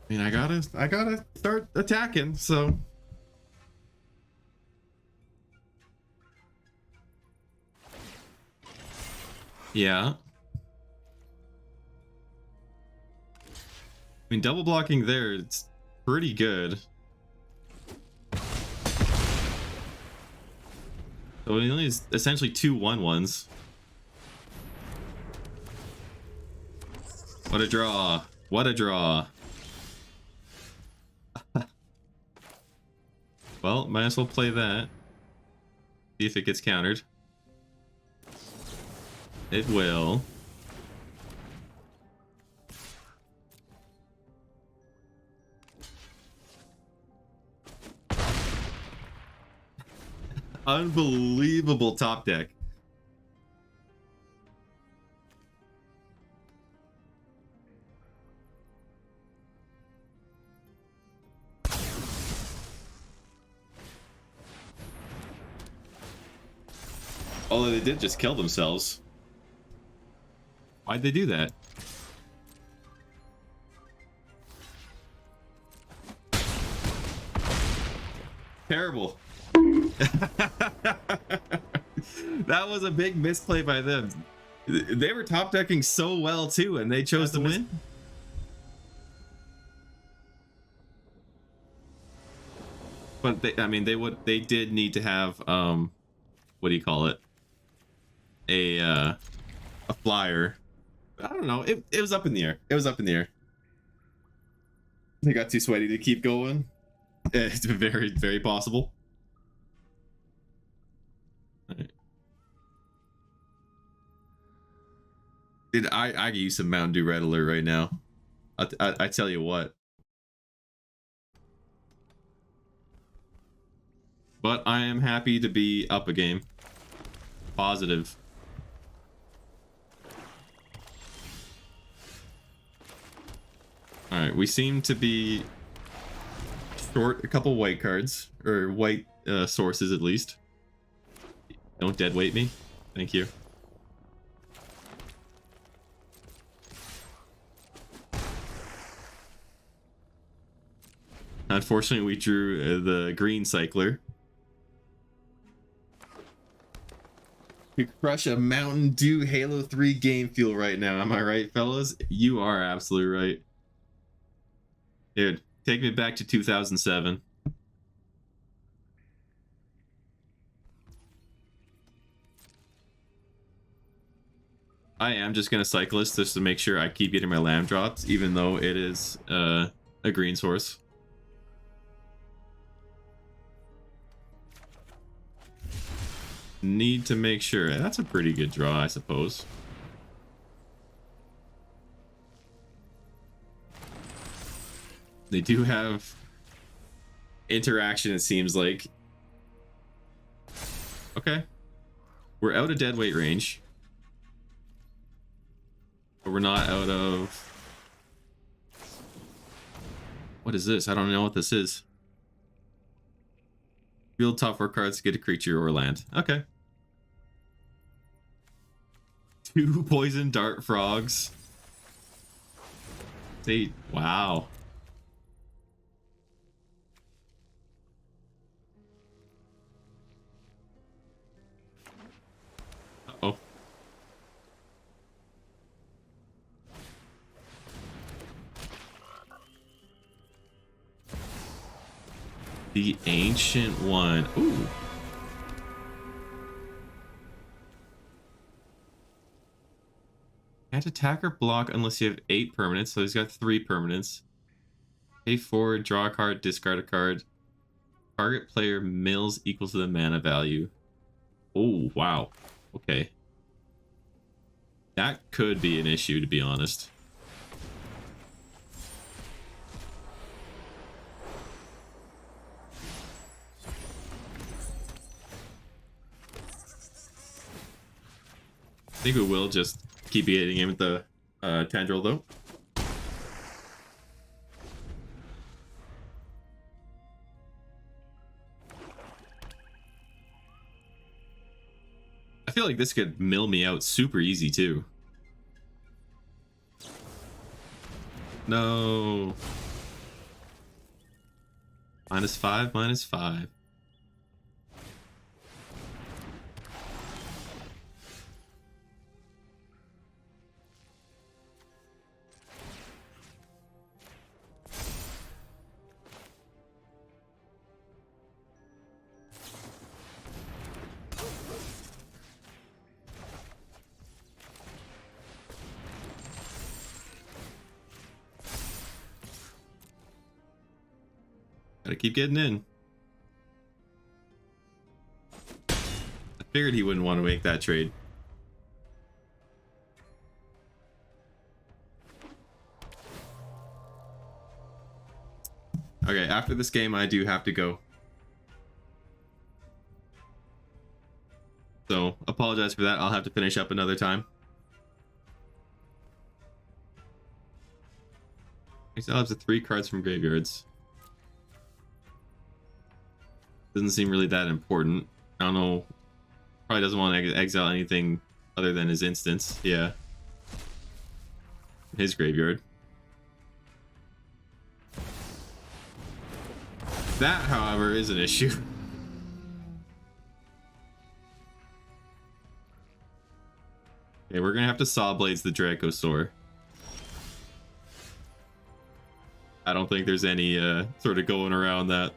I mean, I gotta start attacking, so. Yeah. I mean, double blocking there, it's pretty good. So it only is essentially 2 1/1s. What a draw. What a draw. Well, might as well play that. See if it gets countered. It will. Unbelievable top deck. Although they did just kill themselves. Why'd they do that? Terrible. That was a big misplay by them. They were top decking so well too, and they chose to win. But they, I mean, they did need to have what do you call it? A flyer. I don't know. It was up in the air. It was up in the air. They got too sweaty to keep going. It's very, very possible. Right. Dude, I could use some Mountain Dew Red Alert right now. I tell you what. But I am happy to be up a game. Positive. Alright, we seem to be short a couple white cards, or white sources at least. Don't deadweight me. Thank you. Unfortunately, we drew the green cycler. We crush a Mountain Dew Halo 3 game fuel right now. Am I right, fellas? You are absolutely right. Dude, take me back to 2007. I am just gonna cyclist just to make sure I keep getting my land drops, even though it is a green source. Need to make sure. That's a pretty good draw, I suppose. They do have interaction, it seems like. Okay. We're out of dead weight range. But we're not out of... What is this? I don't know what this is. Field top 4 cards to get a creature or land. Okay. 2 poison dart frogs. See, wow. Uh-oh. The Ancient One. Ooh. Can't attack or block unless you have 8 permanents, so he's got 3 permanents. Pay forward, draw a card, discard a card. Target player mills equals to the mana value. Oh, wow. Okay. That could be an issue, to be honest. I think we will just keep hitting him with the tendril, though. I feel like this could mill me out super easy, too. No. -5, -5. Gotta keep getting in. I figured he wouldn't want to make that trade. Okay, after this game, I do have to go. So, apologize for that. I'll have to finish up another time. He still has the 3 cards from graveyards. Doesn't seem really that important. I don't know. Probably doesn't want to exile anything other than his instance. Yeah. His graveyard. That, however, is an issue. Okay, we're gonna have to Saw Blades the Dracosaur. I don't think there's any sort of going around that.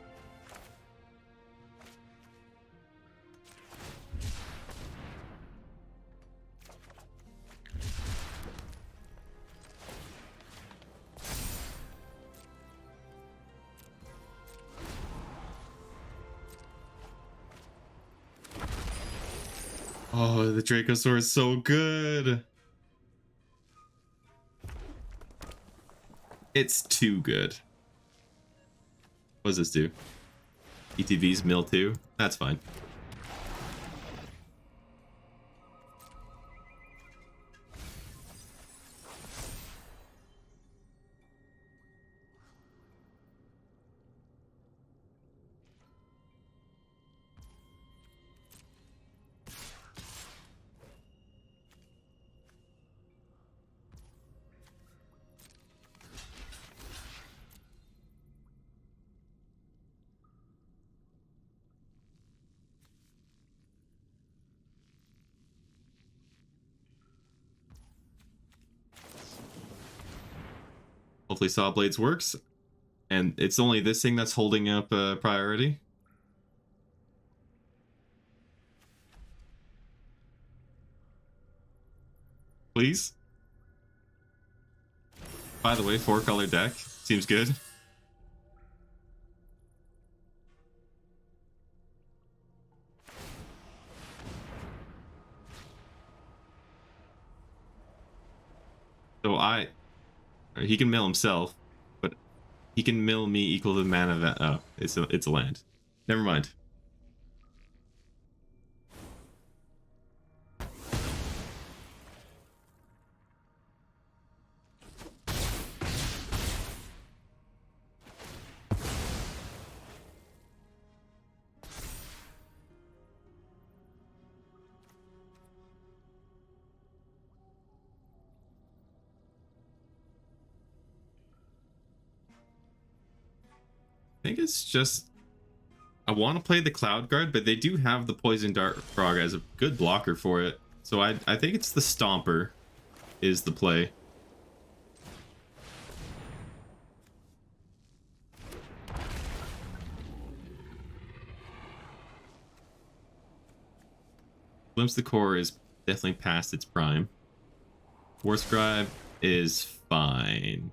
Oh, the Dracosaur is so good. It's too good. What does this do? ETV's mill 2? That's fine. Hopefully Saw Blades works. And it's only this thing that's holding up priority. Please? By the way, 4-color deck. Seems good. So he can mill himself, but he can mill me equal to the mana. Oh, it's a land. Never mind. think it's just I want to play the Cloud Guard, but they do have the Poison Dart Frog as a good blocker for it. So I think it's the Stomper is the play. Glimpse the Core is definitely past its prime. War Scribe is fine.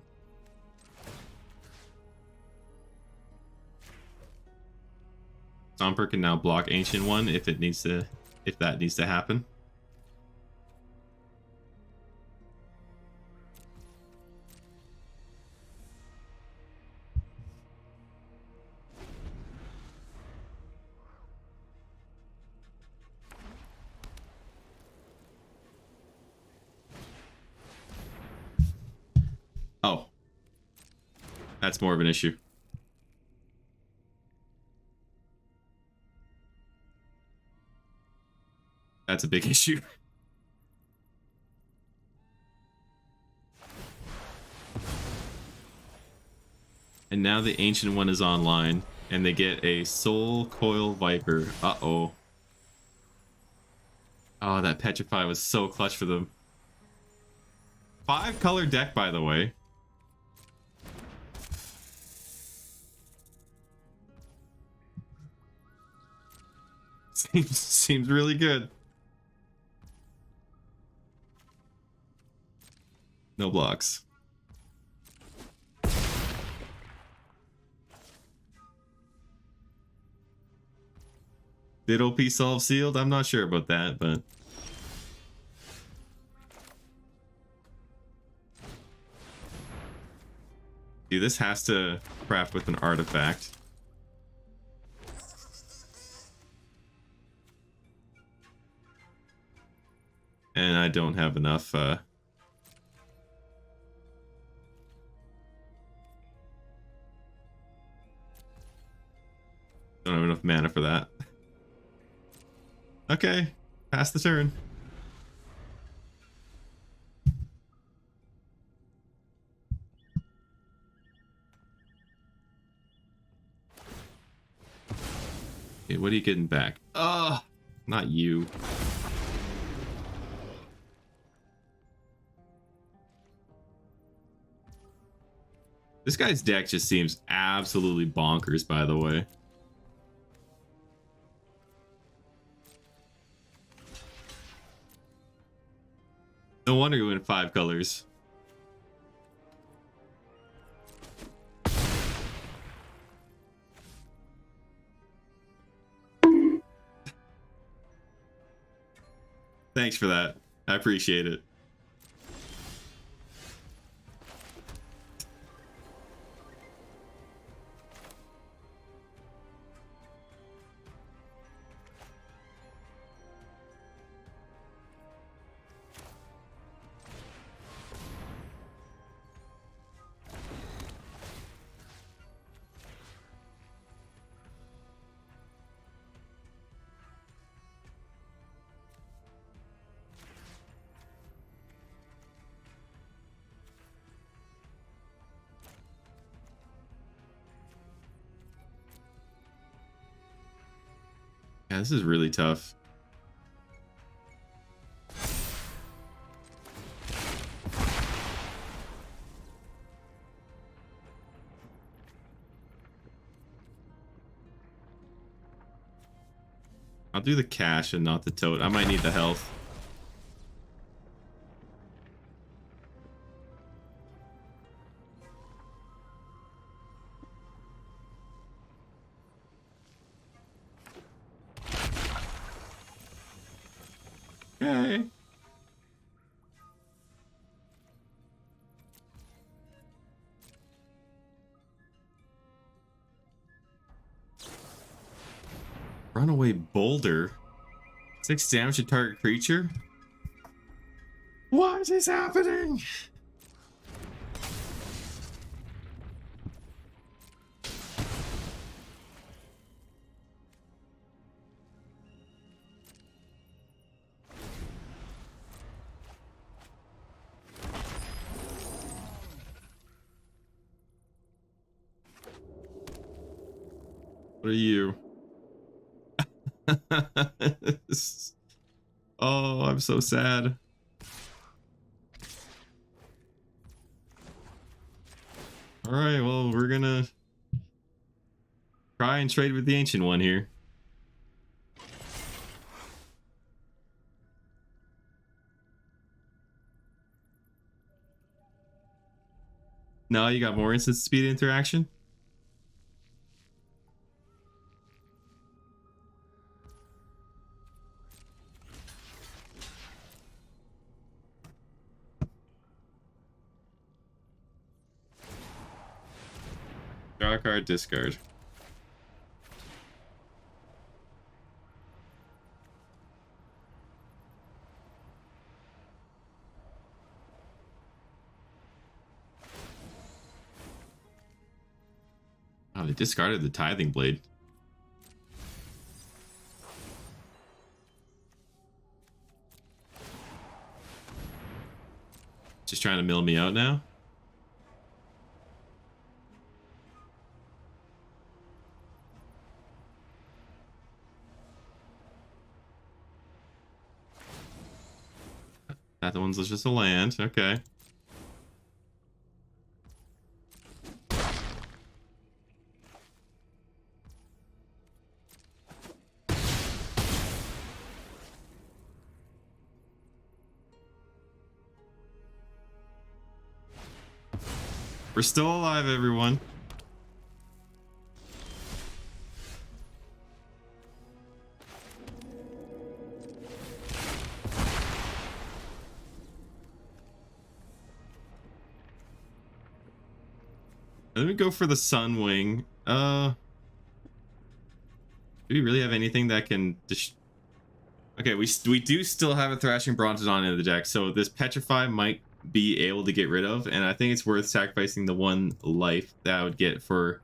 Stomper can now block Ancient One if that needs to happen. Oh. That's more of an issue. That's a big issue. And now the Ancient One is online, and they get a Soul Coil Viper. Uh-oh. Oh, that Petrify was so clutch for them. 5-color deck, by the way. Seems really good. No blocks. Did OP solve sealed? I'm not sure about that, but dude, this has to craft with an artifact. And I don't have enough don't have enough mana for that. Okay, pass the turn. Okay, what are you getting back? Ugh, not you. This guy's deck just seems absolutely bonkers, by the way. No wonder you went 5 colors. Thanks for that. I appreciate it. Yeah, this is really tough. I'll do the cash and not the tote. I might need the health. Okay. Runaway boulder. 6 damage to target creature. What is happening? are you? Oh, I'm so sad. All right, well, we're gonna try and trade with the ancient one here. No, you got more instant speed interaction? Draw a card, discard. Oh, they discarded the tithing blade. Just trying to mill me out now? That one's just a land, okay. We're still alive, everyone. Let me go for the Sun Wing. Do we really have anything that can okay, we do still have a Thrashing Brontodon in the deck, so this Petrify might be able to get rid of, and I think it's worth sacrificing the 1 life that I would get for...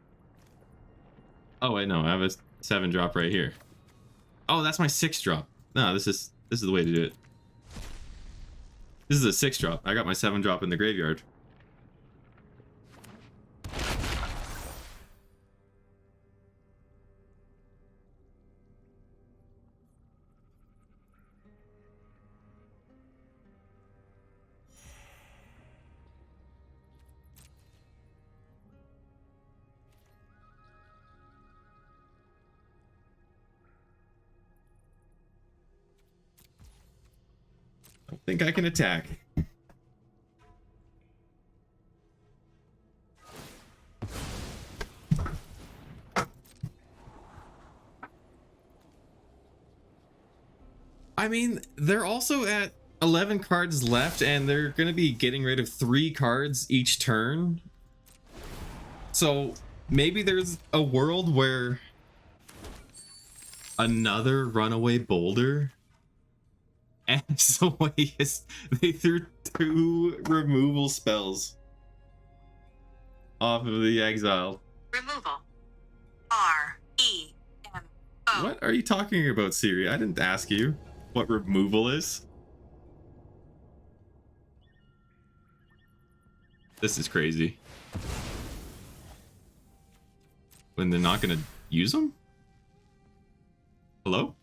Oh wait, no, I have a 7-drop right here. Oh, that's my 6-drop. No, this is the way to do it. This is a 6-drop. I got my 7-drop in the graveyard. I think I can attack. I mean, they're also at 11 cards left, and they're going to be getting rid of 3 cards each turn. So maybe there's a world where another runaway boulder. And so they threw 2 removal spells off of the exile. Removal. R-E-M-O. What are you talking about, Siri? I didn't ask you what removal is. This is crazy. When they're not gonna use them? Hello?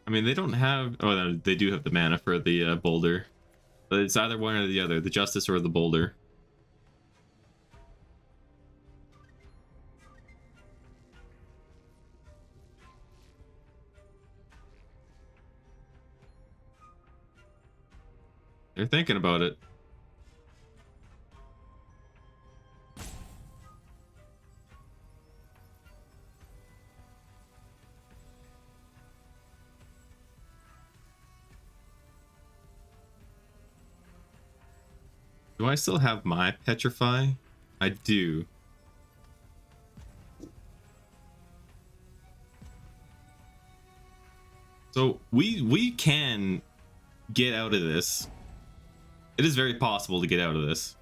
I mean, they don't have... Oh, no, they do have the mana for the boulder. But it's either one or the other, the Justice or the boulder. They're thinking about it. Do I still have my Petrify? I do. So we can get out of this. It is very possible to get out of this.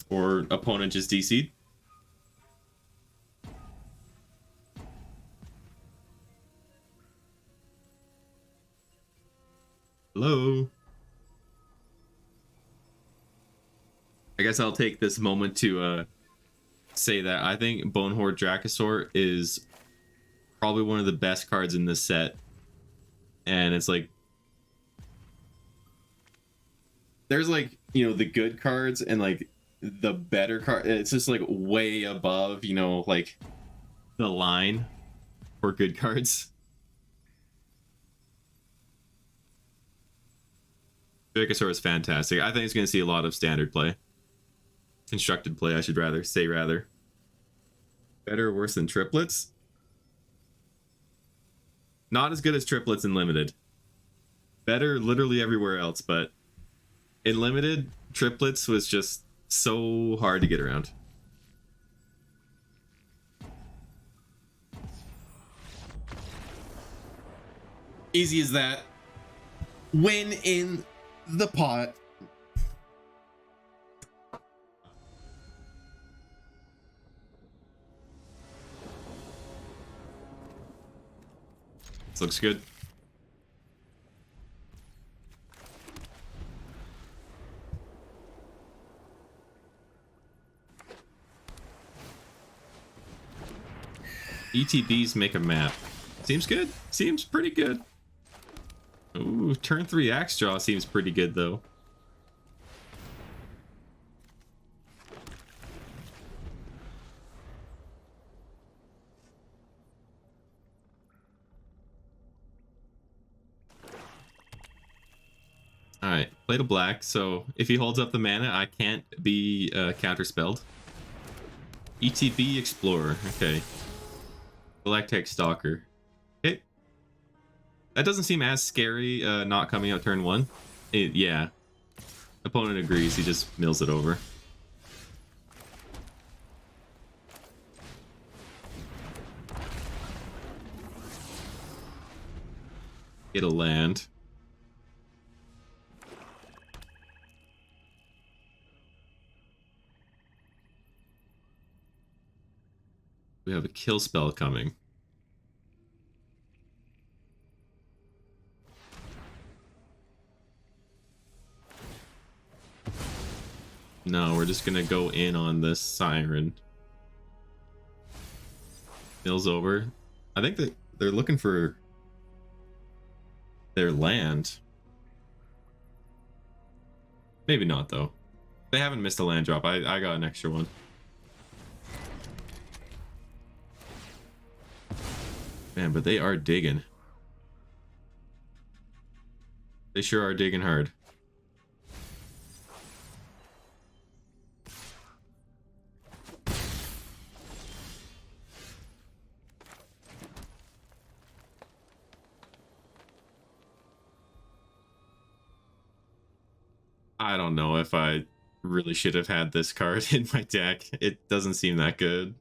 Or opponent just DC'd. Hello. I guess I'll take this moment to say that I think Bonehorde Dracosaur is probably one of the best cards in this set. And it's like, there's like, you know, the good cards and like the better card. It's just like way above, you know, like the line for good cards. Dracosaur is fantastic. I think it's going to see a lot of standard play. Constructed play, I should rather say. Better or worse than triplets? Not as good as triplets in limited. Better literally everywhere else, but in limited, triplets was just so hard to get around. Easy as that. Win in the pot. This looks good. ETBs make a map. Seems good. Seems pretty good. Ooh, turn 3 axe draw seems pretty good though. Alright, play to black, so if he holds up the mana, I can't be counterspelled. ETB Explorer, okay. Galactic Stalker. Okay. That doesn't seem as scary, not coming out turn 1. Yeah. Opponent agrees, he just mills it over. Get a land. We have a kill spell coming. No, we're just gonna go in on this siren. Mills over. I think that they're looking for their land. Maybe not though. They haven't missed a land drop. I got an extra one. Man, but they are digging. They sure are digging hard. I don't know if I really should have had this card in my deck. It doesn't seem that good.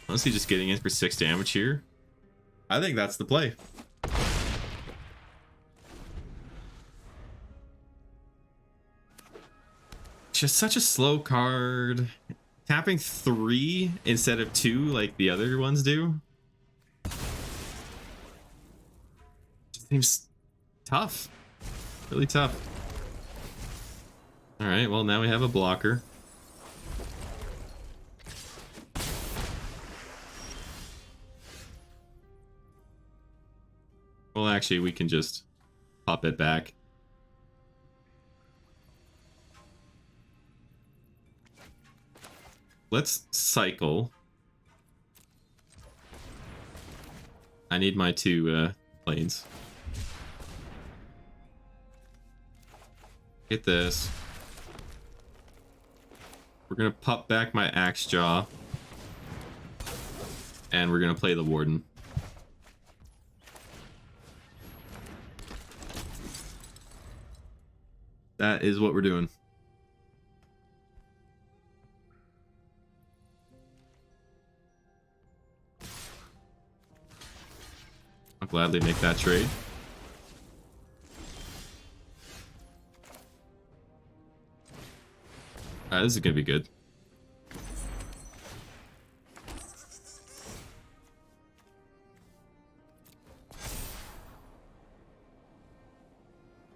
Honestly, just getting in for 6 damage here. I think that's the play. Just such a slow card. Tapping 3 instead of 2 like the other ones do. Seems tough. Really tough. Alright, well now we have a blocker. Well, actually, we can just pop it back. Let's cycle. I need my 2 planes. Get this. We're gonna pop back my axe jaw. And we're gonna play the warden. That is what we're doing. I'll gladly make that trade. This is gonna be good.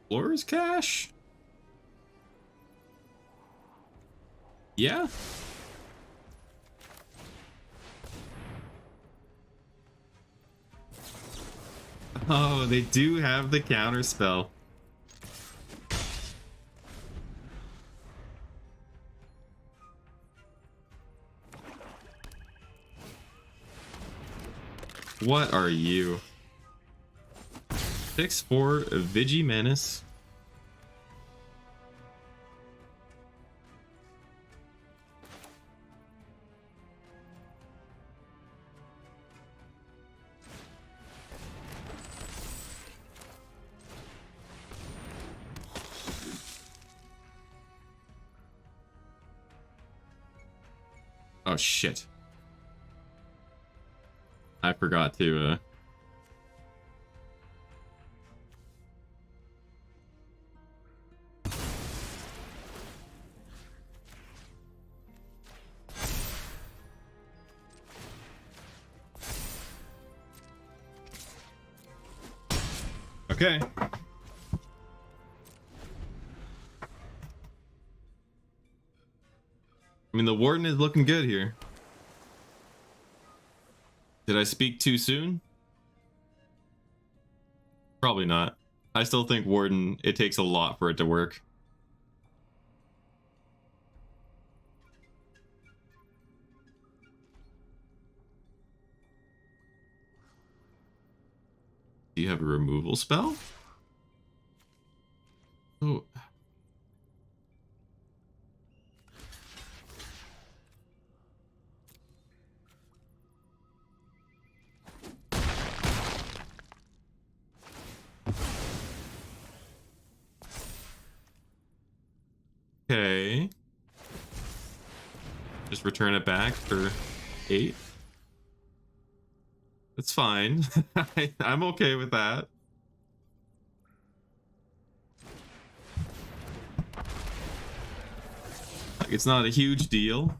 Floor's cash? Yeah. Oh, they do have the counter spell. What are you? 6/4 Vigi Menace. Oh shit. I forgot to Okay. I mean, the warden is looking good here. Did I speak too soon? Probably not. I still think warden, it takes a lot for it to work. Do you have a removal spell? Oh. Okay. Just return it back for 8. That's fine. I'm okay with that. Like, it's not a huge deal.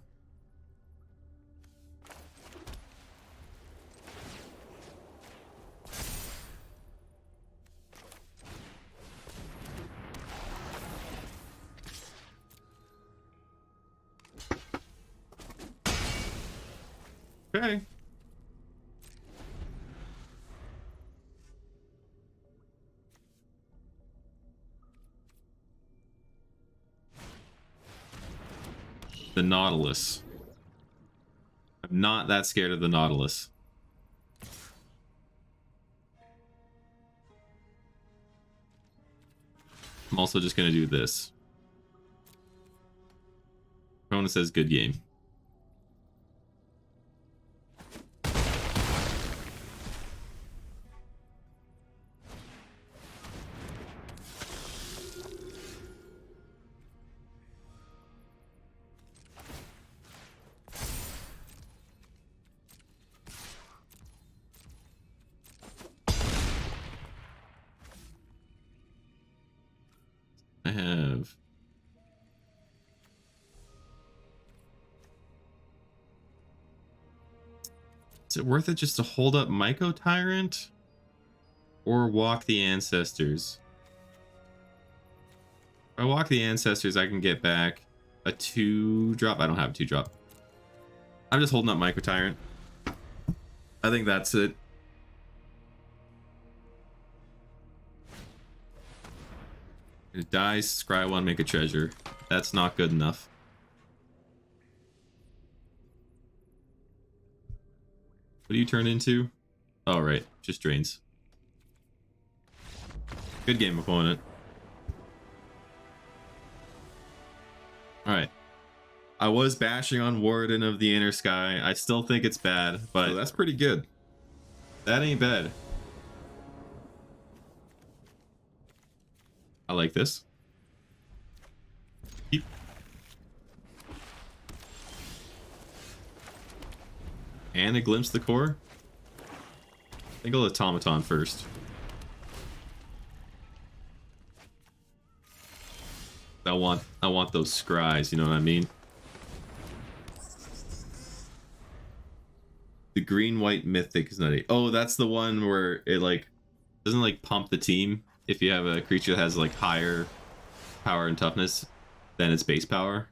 Okay. The Nautilus. I'm not that scared of the Nautilus. I'm also just gonna do this. Opponent says good game. I have Is it worth it just to hold up Myco Tyrant or walk the Ancestors? If I walk the Ancestors, I can get back a 2-drop. I don't have a 2-drop. I'm just holding up Myco Tyrant. I think that's it. It dies, scry 1, make a treasure. That's not good enough. What do you turn into? Oh, right. Just drains. Good game, opponent. Alright. I was bashing on Warden of the Inner Sky. I still think it's bad, but that's pretty good. That ain't bad. I like this. Keep. And a glimpse the core. I think I'll automaton first. I want those scries, you know what I mean? The green white mythic is nutty. Oh, that's the one where it like doesn't like pump the team if you have a creature that has like higher power and toughness than its base power.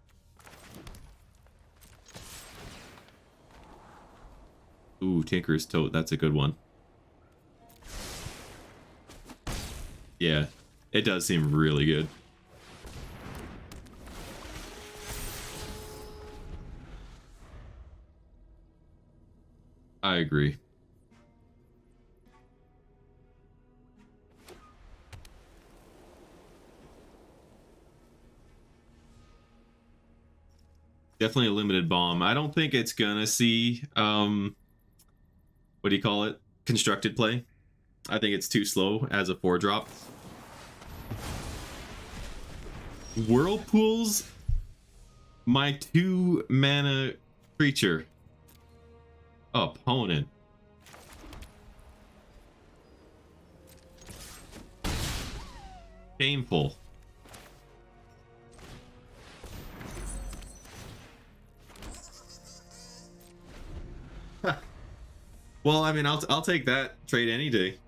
Ooh, Tinker's Tote, that's a good one. Yeah, it does seem really good. I agree. Definitely a limited bomb. I don't think it's gonna see what do you call it? Constructed play. I think it's too slow as a 4-drop. Whirlpools my 2 mana creature. Opponent. Shameful. Well, I mean, I'll take that trade any day.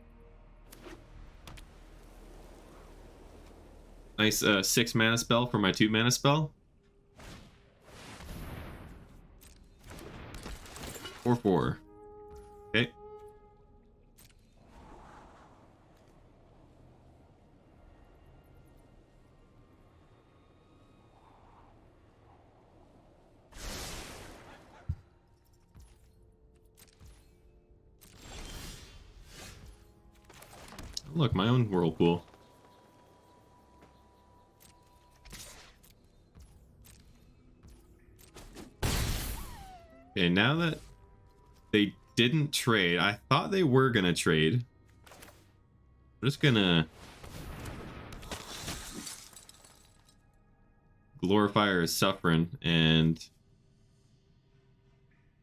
Nice 6 mana spell for my 2 mana spell. 4/4. Okay. Look, my own whirlpool. Okay, now that they didn't trade, I thought they were gonna trade. I'm just gonna glorify is suffering, and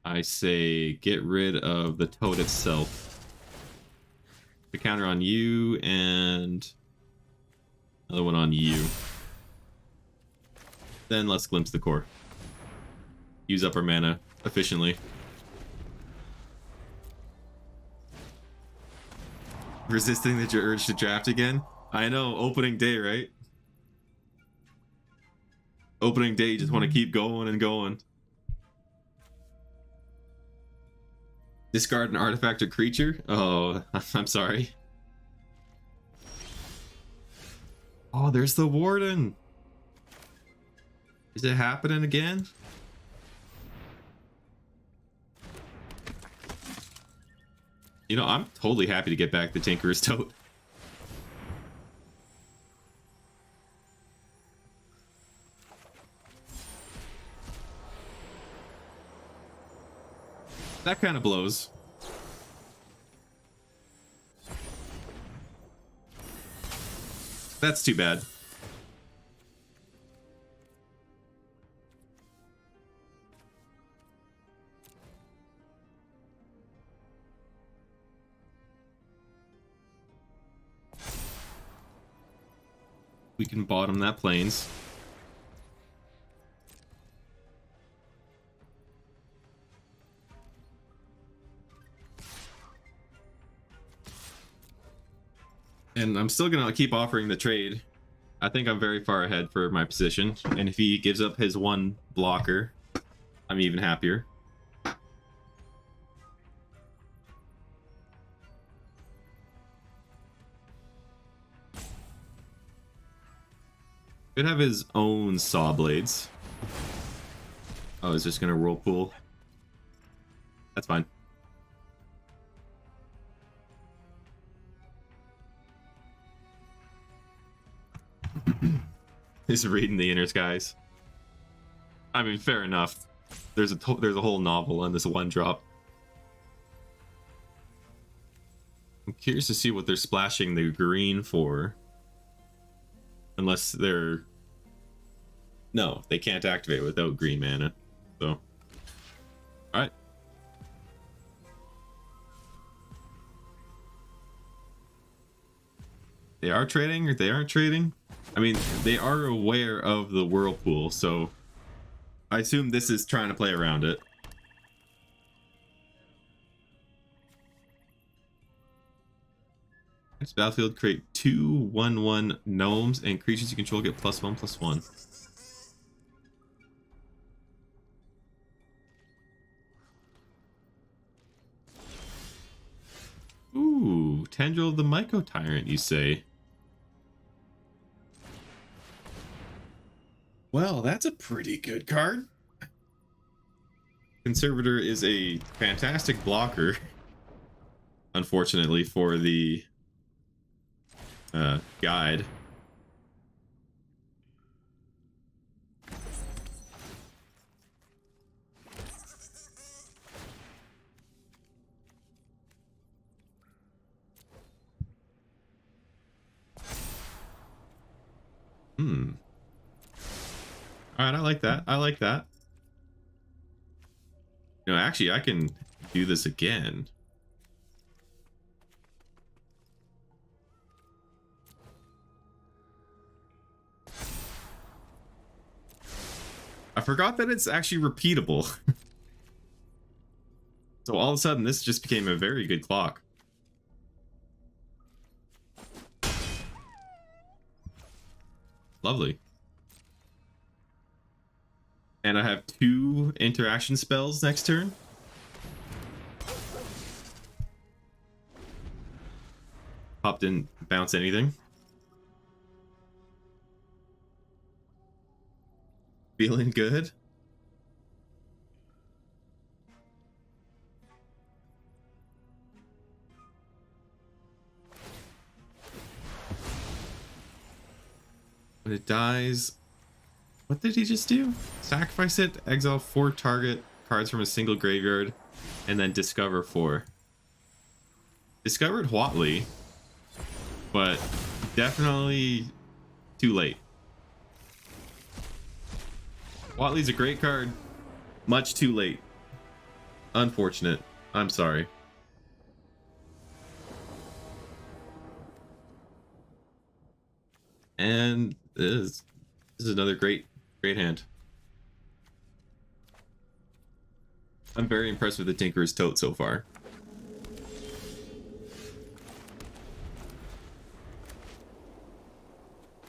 I say get rid of the toad itself. The counter on you and another one on you. Then let's glimpse the core. Use up our mana efficiently. Resisting the urge to draft again? I know, opening day, right? Opening day, you just want to keep going and going. Discard an artifact or creature? Oh, I'm sorry. Oh, there's the Warden. Is it happening again? You know, I'm totally happy to get back the Tinker's Tote. That kind of blows. That's too bad. We can bottom that plains. And I'm still gonna keep offering the trade. I think I'm very far ahead for my position. And if he gives up his 1 blocker, I'm even happier. Could have his own saw blades. Oh, is just gonna whirlpool. That's fine. Just reading the inner skies. I mean, fair enough. There's a whole novel on this one drop. I'm curious to see what they're splashing the green for. Unless they're... No, they can't activate without green mana. So... Alright. They are trading or they aren't trading? I mean, they are aware of the whirlpool, so... I assume this is trying to play around it. This battlefield, create 2/1/1 gnomes, and creatures you control get +1/+1. Ooh, Tendril of the Myco Tyrant, you say? Well, that's a pretty good card. Conservator is a fantastic blocker. Unfortunately for the guide. Alright, I like that. I like that. You know, actually, I can do this again. I forgot that it's actually repeatable. So all of a sudden, this just became a very good clock. Lovely. And I have 2 interaction spells next turn. Pop didn't bounce anything. Feeling good. When it dies... What did he just do? Sacrifice it, exile 4 target cards from a single graveyard, and then discover 4. Discovered Huatli, but definitely too late. Huatli's a great card. Much too late. Unfortunate. I'm sorry. And this is another great hand. I'm very impressed with the Tinker's Tote so far.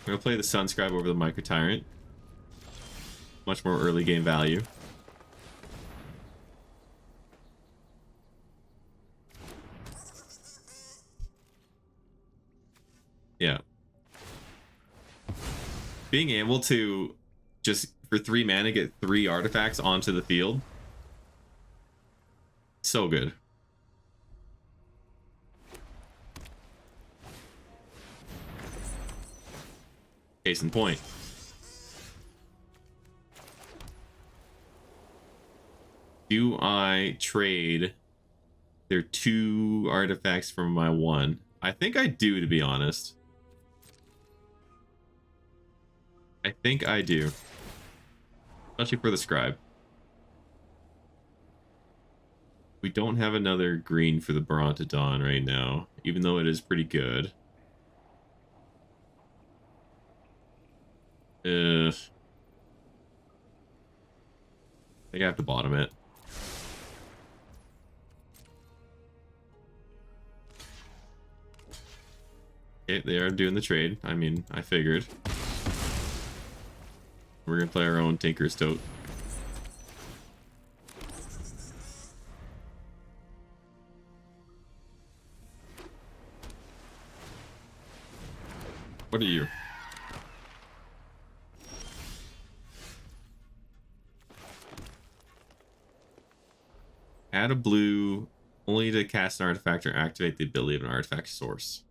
I'm gonna play the Sunscribe over the Myco Tyrant. Much more early game value. Yeah. Being able to just for 3 mana get 3 artifacts onto the field. So good. Case in point. Do I trade their 2 artifacts from my 1? I think I do, to be honest. I think I do. Especially for the scribe. We don't have another green for the Barontodon right now, even though it is pretty good. I think I have to bottom it. Okay, they are doing the trade. I mean, I figured. We're gonna play our own Tinker's Tote. What are you? Add a blue only to cast an artifact or activate the ability of an artifact source.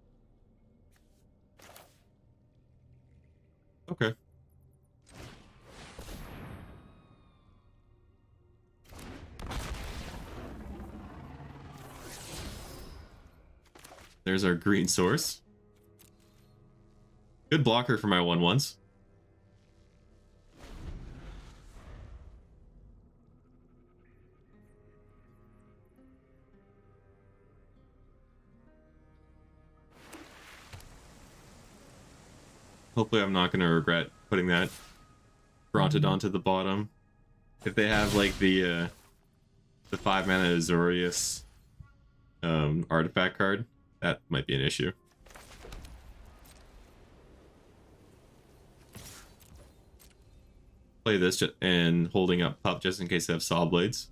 There's our green source. Good blocker for my 1/1s. Hopefully I'm not going to regret putting that Brontodon to the bottom. If they have like the 5-mana Azorius artifact card, that might be an issue. Play this and holding up Pup just in case they have Saw Blades.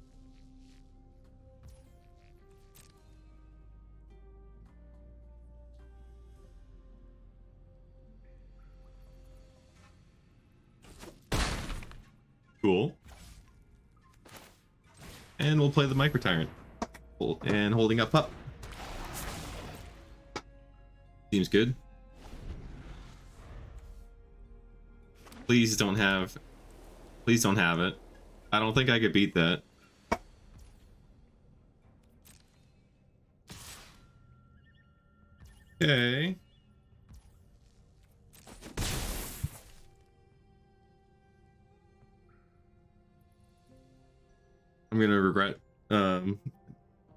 Cool. And we'll play the Micro Tyrant. And holding up Pup. Seems good. Please don't have it. I don't think I could beat that. Okay. I'm gonna regret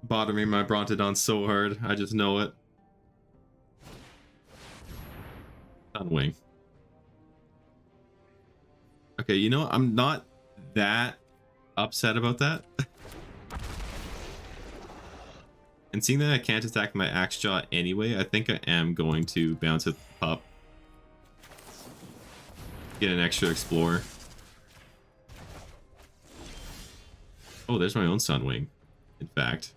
bottoming my Brontodon so hard. I just know it. Sunwing. Okay, you know what? I'm not that upset about that. And seeing that I can't attack my Axe Jaw anyway, I think I am going to bounce with Pup. Get an extra Explorer. Oh, there's my own Sunwing, in fact.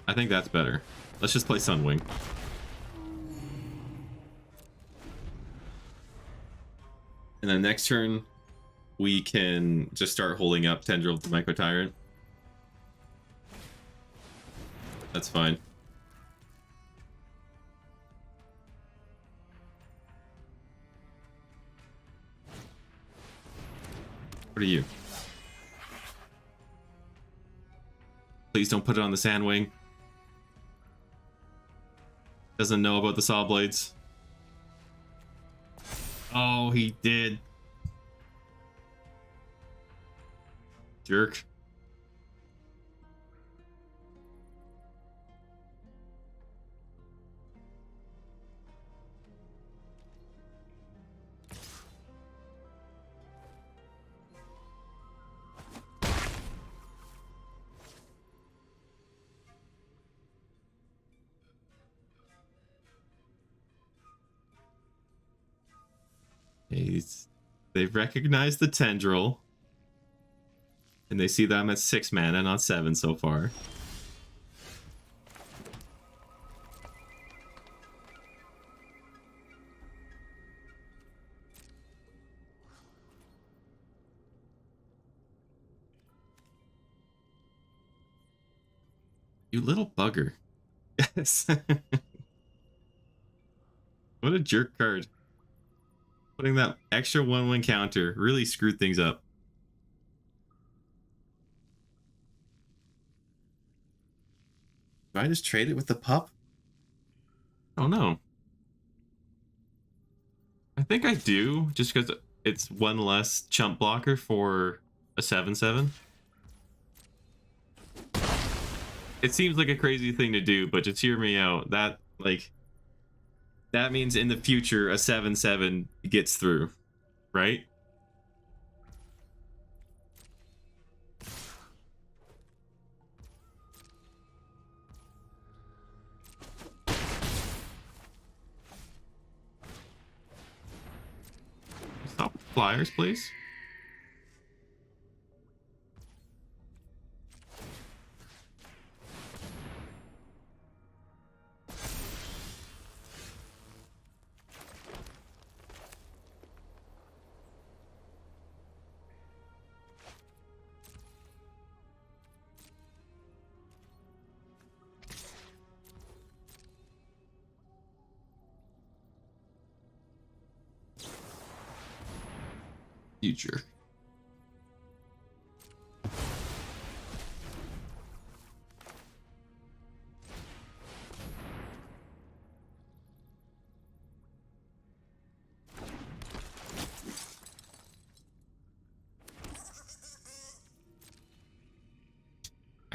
I think that's better. Let's just play Sunwing. And then next turn, we can just start holding up Tendril of the Micro Tyrant. That's fine. What are you? Please don't put it on the Sandwing. Doesn't know about the Saw Blades. Oh, he did. Jerk. They've recognized the Tendril. And they see that I'm at 6 mana, not 7 so far. You little bugger. Yes. What a jerk card. Putting that extra 1/1 counter really screwed things up. Do I just trade it with the Pup? Oh no. I think I do, just because it's one less chump blocker for a 7/7. It seems like a crazy thing to do, but just hear me out. That means in the future a 7/7 gets through, right? Stop flyers, please. You jerk.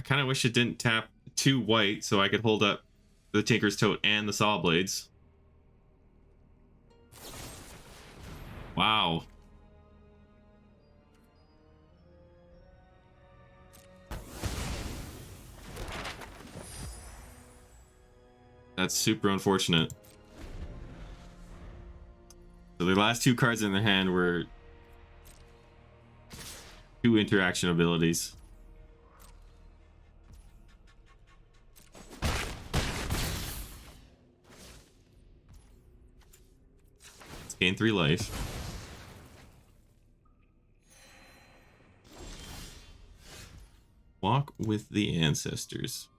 kind of wish it didn't tap 2 white so I could hold up the Tinker's Tote and the Saw Blades. Wow. That's super unfortunate. So the last 2 cards in their hand were 2 interaction abilities. Let's gain 3 life. Walk with the ancestors.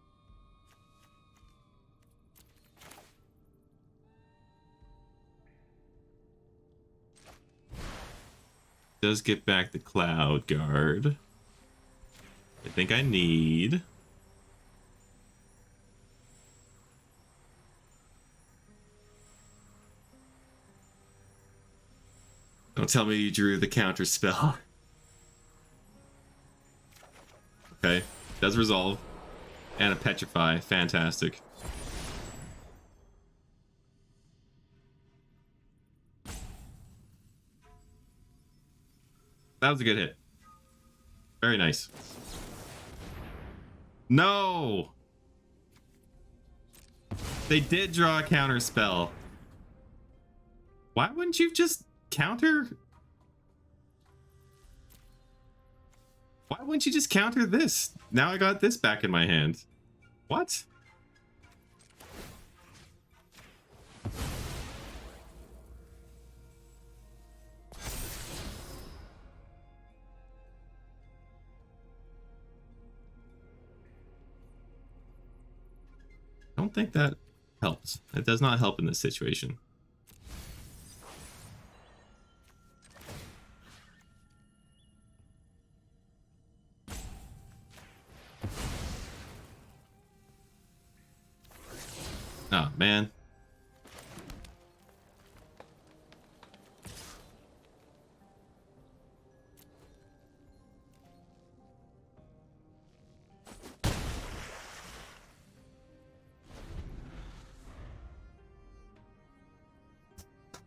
Does get back the Cloud Guard. I think I need. Don't tell me you drew the counter spell. Okay, does resolve. And a petrify. Fantastic. That was a good hit. Very nice. No! They did draw a counter spell. Why wouldn't you just counter? Why wouldn't you just counter this? Now I got this back in my hand. What? I don't think that helps. It does not help in this situation. Oh, man.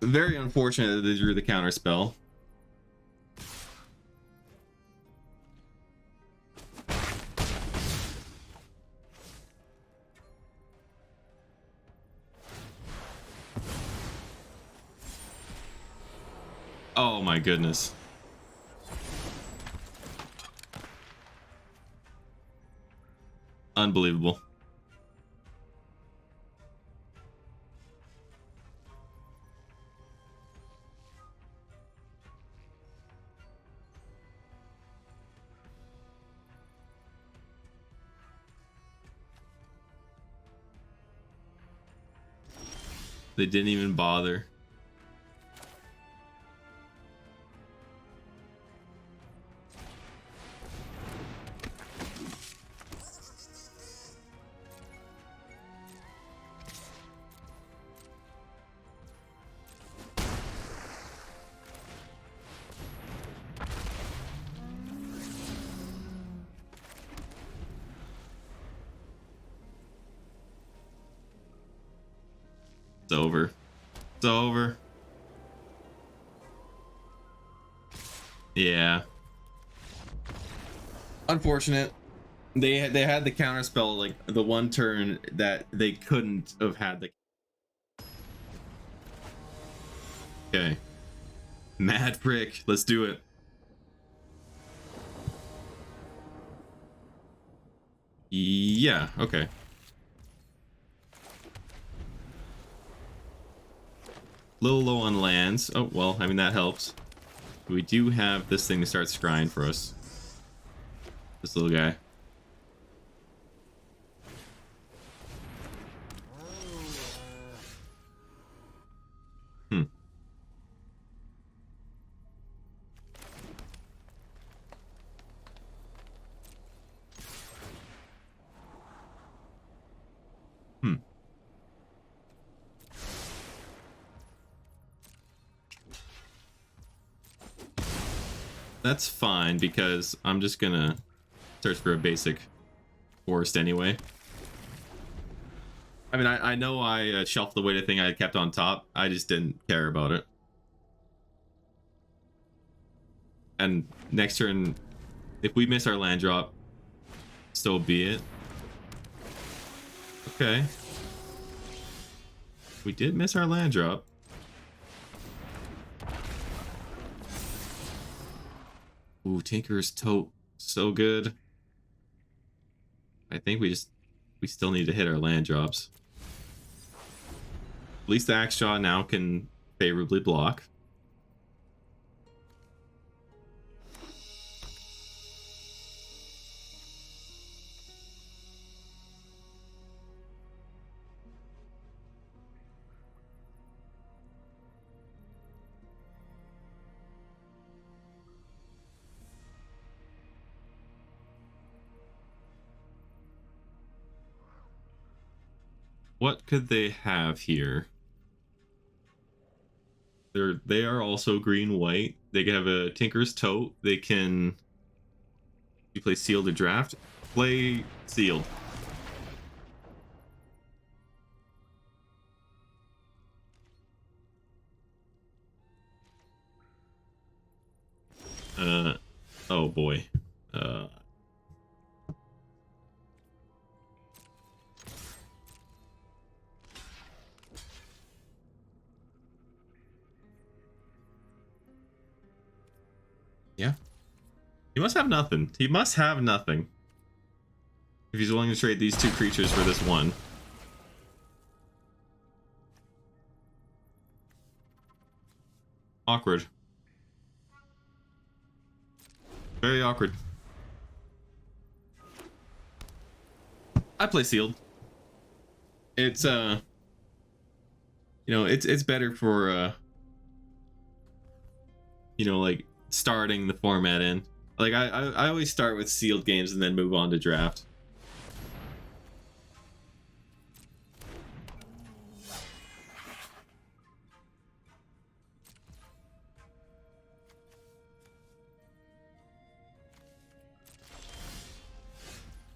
Very unfortunate that they drew the counter spell. Oh my goodness. Unbelievable. They didn't even bother. It's over. It's over. Yeah. Unfortunate. They had the counter spell like the one turn that they couldn't have had the. Okay. Mad prick. Let's do it. Yeah. Okay. Little low on lands. Oh, well, I mean, that helps. We do have this thing to start scrying for us. This little guy. Hmm. Hmm. That's fine because I'm just gonna search for a basic forced anyway. I mean, I know I shelved away the thing I had kept on top. I just didn't care about it. And next turn, if we miss our land drop, so be it. Okay. We did miss our land drop. Ooh, Tinker's Tote. So good. I think we still need to hit our land drops. At least the Axe Jaw now can favorably block. What could they have here? They are also green-white. They can have a Tinker's Tote. They can... You play Sealed or Draft? Play Sealed. Oh boy. Yeah. He must have nothing. He must have nothing. If he's willing to trade these two creatures for this one. Awkward. Very awkward. I play Sealed. It's you know, it's better for you know, like starting the format in. Like I always start with Sealed games and then move on to Draft.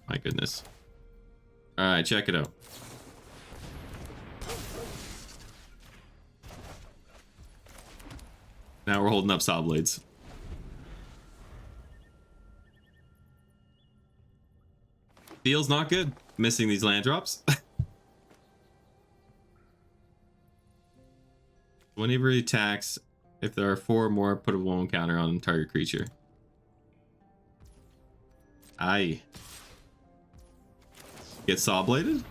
My goodness. Alright, check it out. Now we're holding up saw blades. Feels not good missing these land drops. Whenever he attacks, if there are 4 or more, put a 1 counter on target creature. Aye. Get saw bladed?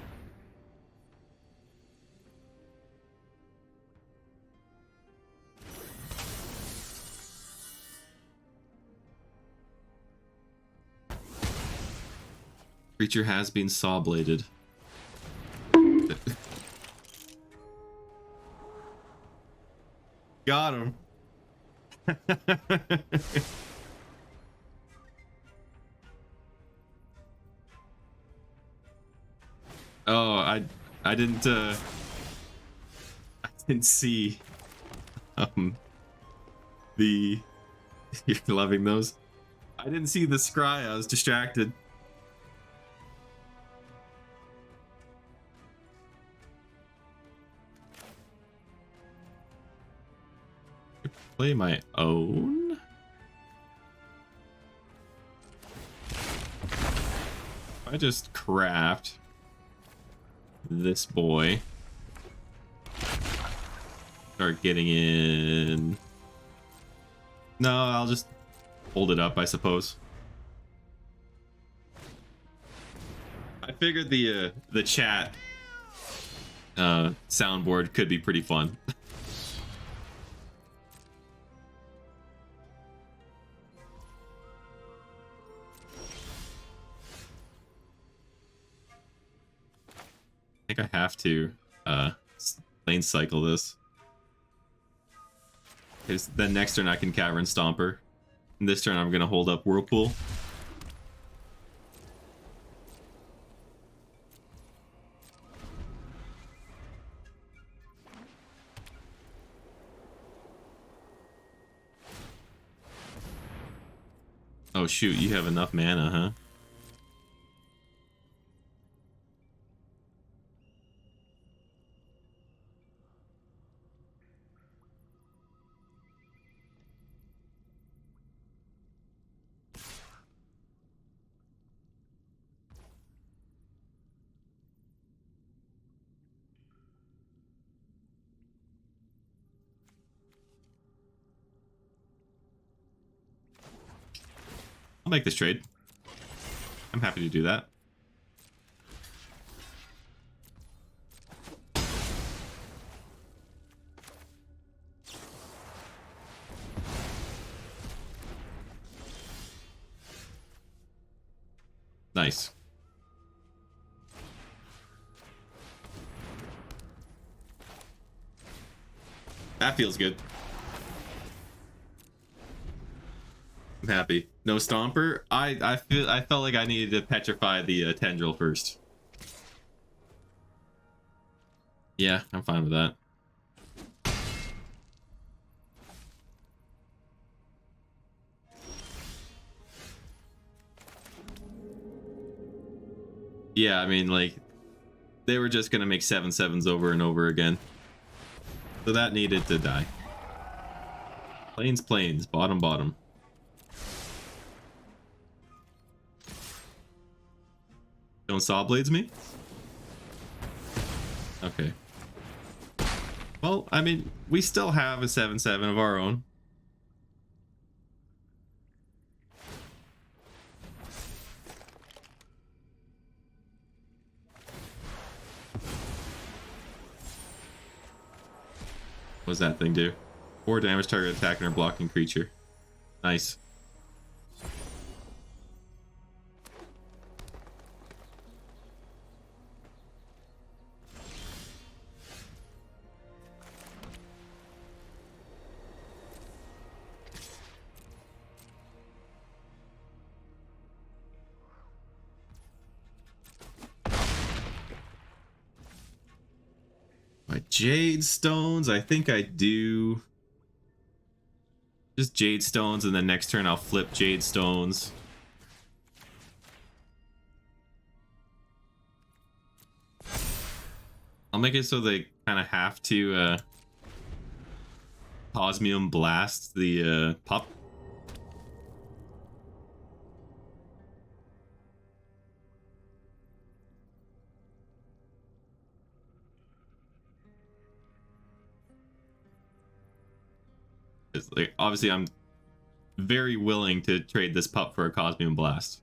Creature has been saw bladed. Got him. Oh, I didn't I didn't see the you're loving those. I didn't see the scry. I was distracted. Play my own. I just craft this boy. Start getting in. No, I'll just hold it up, I suppose. I figured the chat soundboard could be pretty fun. I think I have to lane cycle this. Because then next turn I can Cavern Stomper. And this turn I'm gonna hold up Whirlpool. Oh shoot, you have enough mana, huh? I'll make this trade. I'm happy to do that. Nice. That feels good. I'm happy. No Stomper. I felt like I needed to petrify the Tendril first. Yeah, I'm fine with that. Yeah, I mean, like, they were just gonna make 7/7s over and over again. So that needed to die. Plains, plains, bottom, bottom. Don't saw blades me? Okay. Well, I mean, we still have a 7/7 of our own. What does that thing do? 4 damage target attacking or blocking creature. Nice. My Jade Stones, I think I do. Just Jade Stones, and then next turn I'll flip Jade Stones. I'll make it so they kind of have to Cosmium Blast the pup. It's like, obviously I'm very willing to trade this pup for a Cosmium Blast.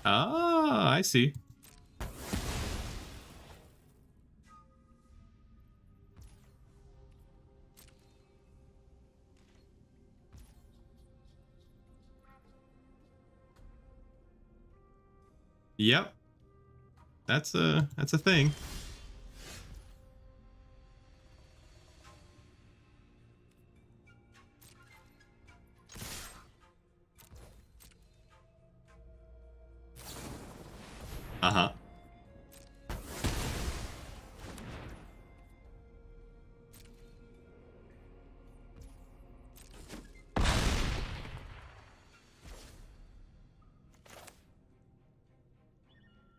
Ah, I see. Yep. That's a thing. Uh-huh.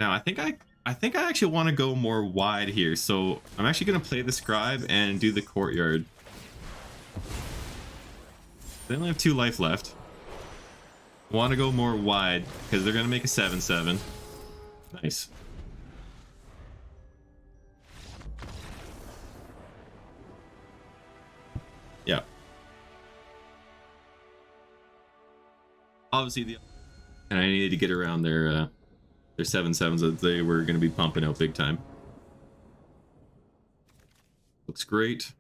Now I think I actually want to go more wide here, so I'm actually gonna play the scribe and do the courtyard. They only have 2 life left. Want to go more wide because they're gonna make a 7/7. Nice. Yeah. Obviously and I needed to get around their 7/7s that they were going to be pumping out big time. Looks great.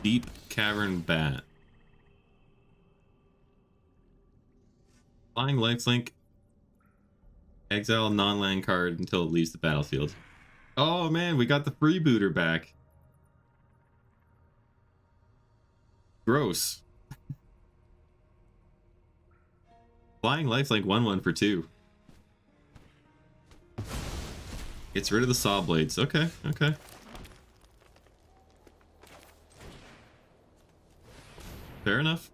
Deep Cavern Bat. Flying lifelink. Exile a non-land card until it leaves the battlefield. Oh man, we got the freebooter back. Gross. Flying lifelink 1/1 for 2. Gets rid of the saw blades. Okay, okay. Fair enough.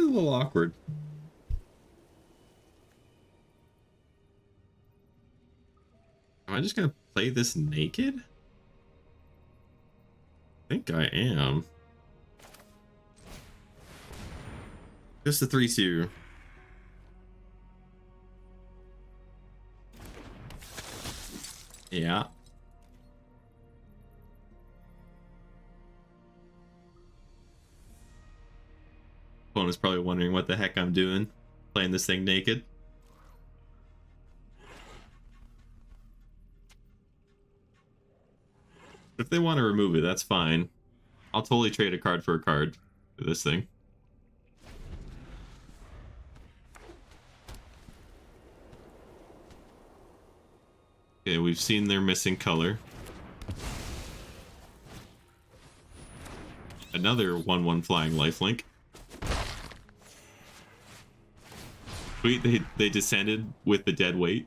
a little awkward. Am I just gonna play this naked? I think I am. Just the 3-2. Yeah. Opponent's probably wondering what the heck I'm doing, playing this thing naked. If they want to remove it, that's fine. I'll totally trade a card for a card for this thing. Okay, we've seen their missing color. Another 1/1 flying lifelink. Sweet, they descended with the dead weight.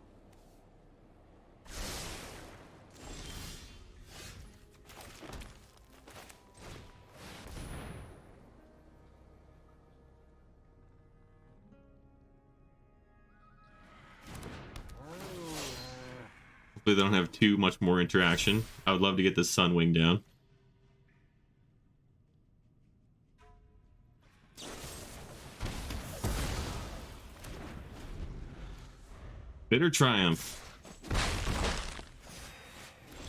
Hopefully they don't have too much more interaction. I would love to get the Sunwing down. Bitter Triumph.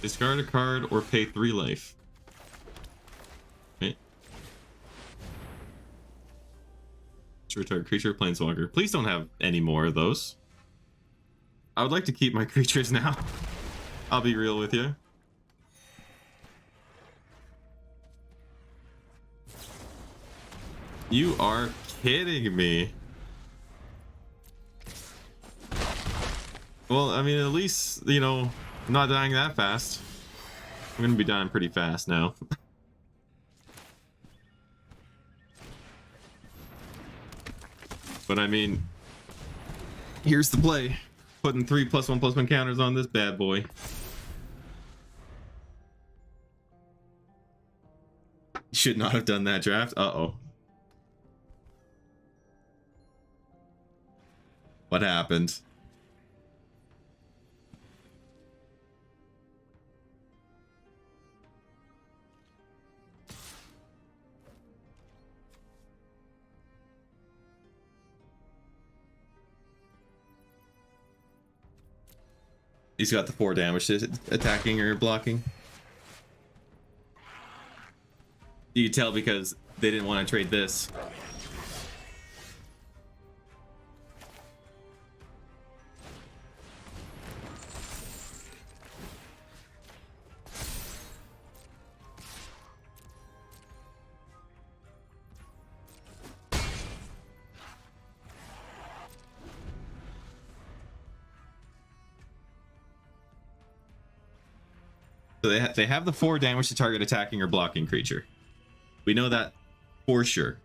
Discard a card or pay 3 life. Okay. Return creature, planeswalker. Please don't have any more of those. I would like to keep my creatures now. I'll be real with you. You are kidding me. Well, I mean, at least, you know, I'm not dying that fast. I'm gonna be dying pretty fast now. But I mean, here's the play. Putting 3+1/+1 counters on this bad boy. Should not have done that draft. Uh-oh. What happened? He's got the 4 damage to attacking or blocking. You can tell because they didn't want to trade this. So they have the 4 damage to target attacking or blocking creature. We know that for sure.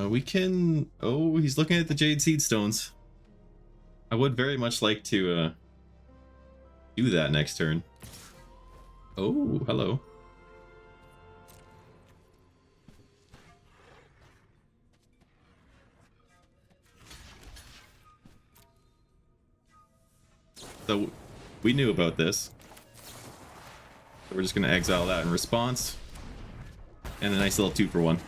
We can... Oh, he's looking at the Jade Seed Stones. I would very much like to do that next turn. Oh, hello. So we knew about this. So we're just going to exile that in response. And a nice little 2-for-1.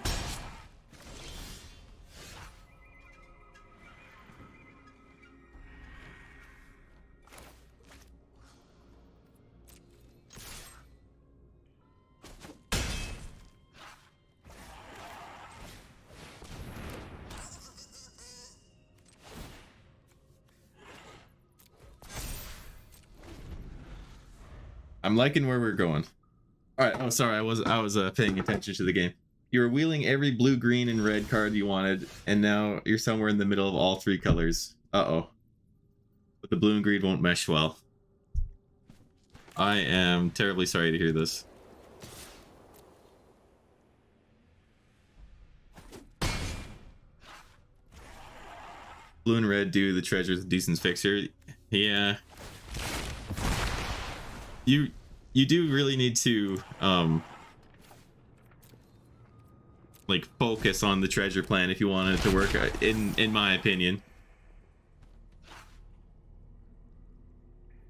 I'm liking where we're going. All right. Oh, sorry. I was paying attention to the game. You were wheeling every blue, green, and red card you wanted, and now you're somewhere in the middle of all 3 colors. Uh-oh. But the blue and green won't mesh well. I am terribly sorry to hear this. Blue and red do the treasure's a decent fixer. Yeah. You do really need to like focus on the treasure plan if you want it to work, in my opinion.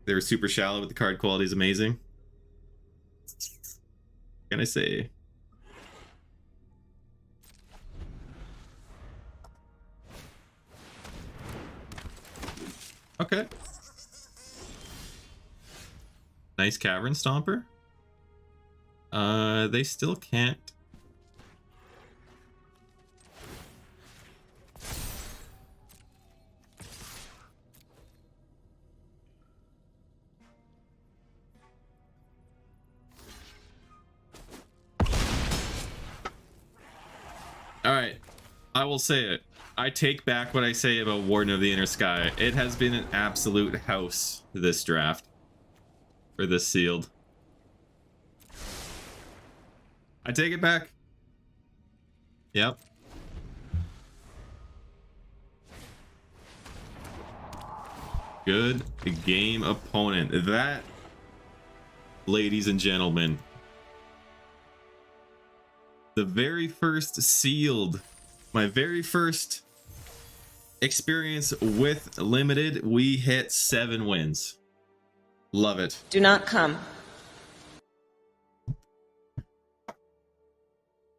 They were super shallow, but the card quality is amazing. What can I say? Okay. Nice Cavern Stomper. They still can't. Alright, I will say it. I take back what I say about Warden of the Inner Sky. It has been an absolute house this draft. For this sealed. I take it back. Yep. Good game opponent. That, ladies and gentlemen, the very first sealed, my very first experience with limited, we hit 7 wins. Love it. Do not come.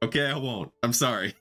Okay, I won't. I'm sorry.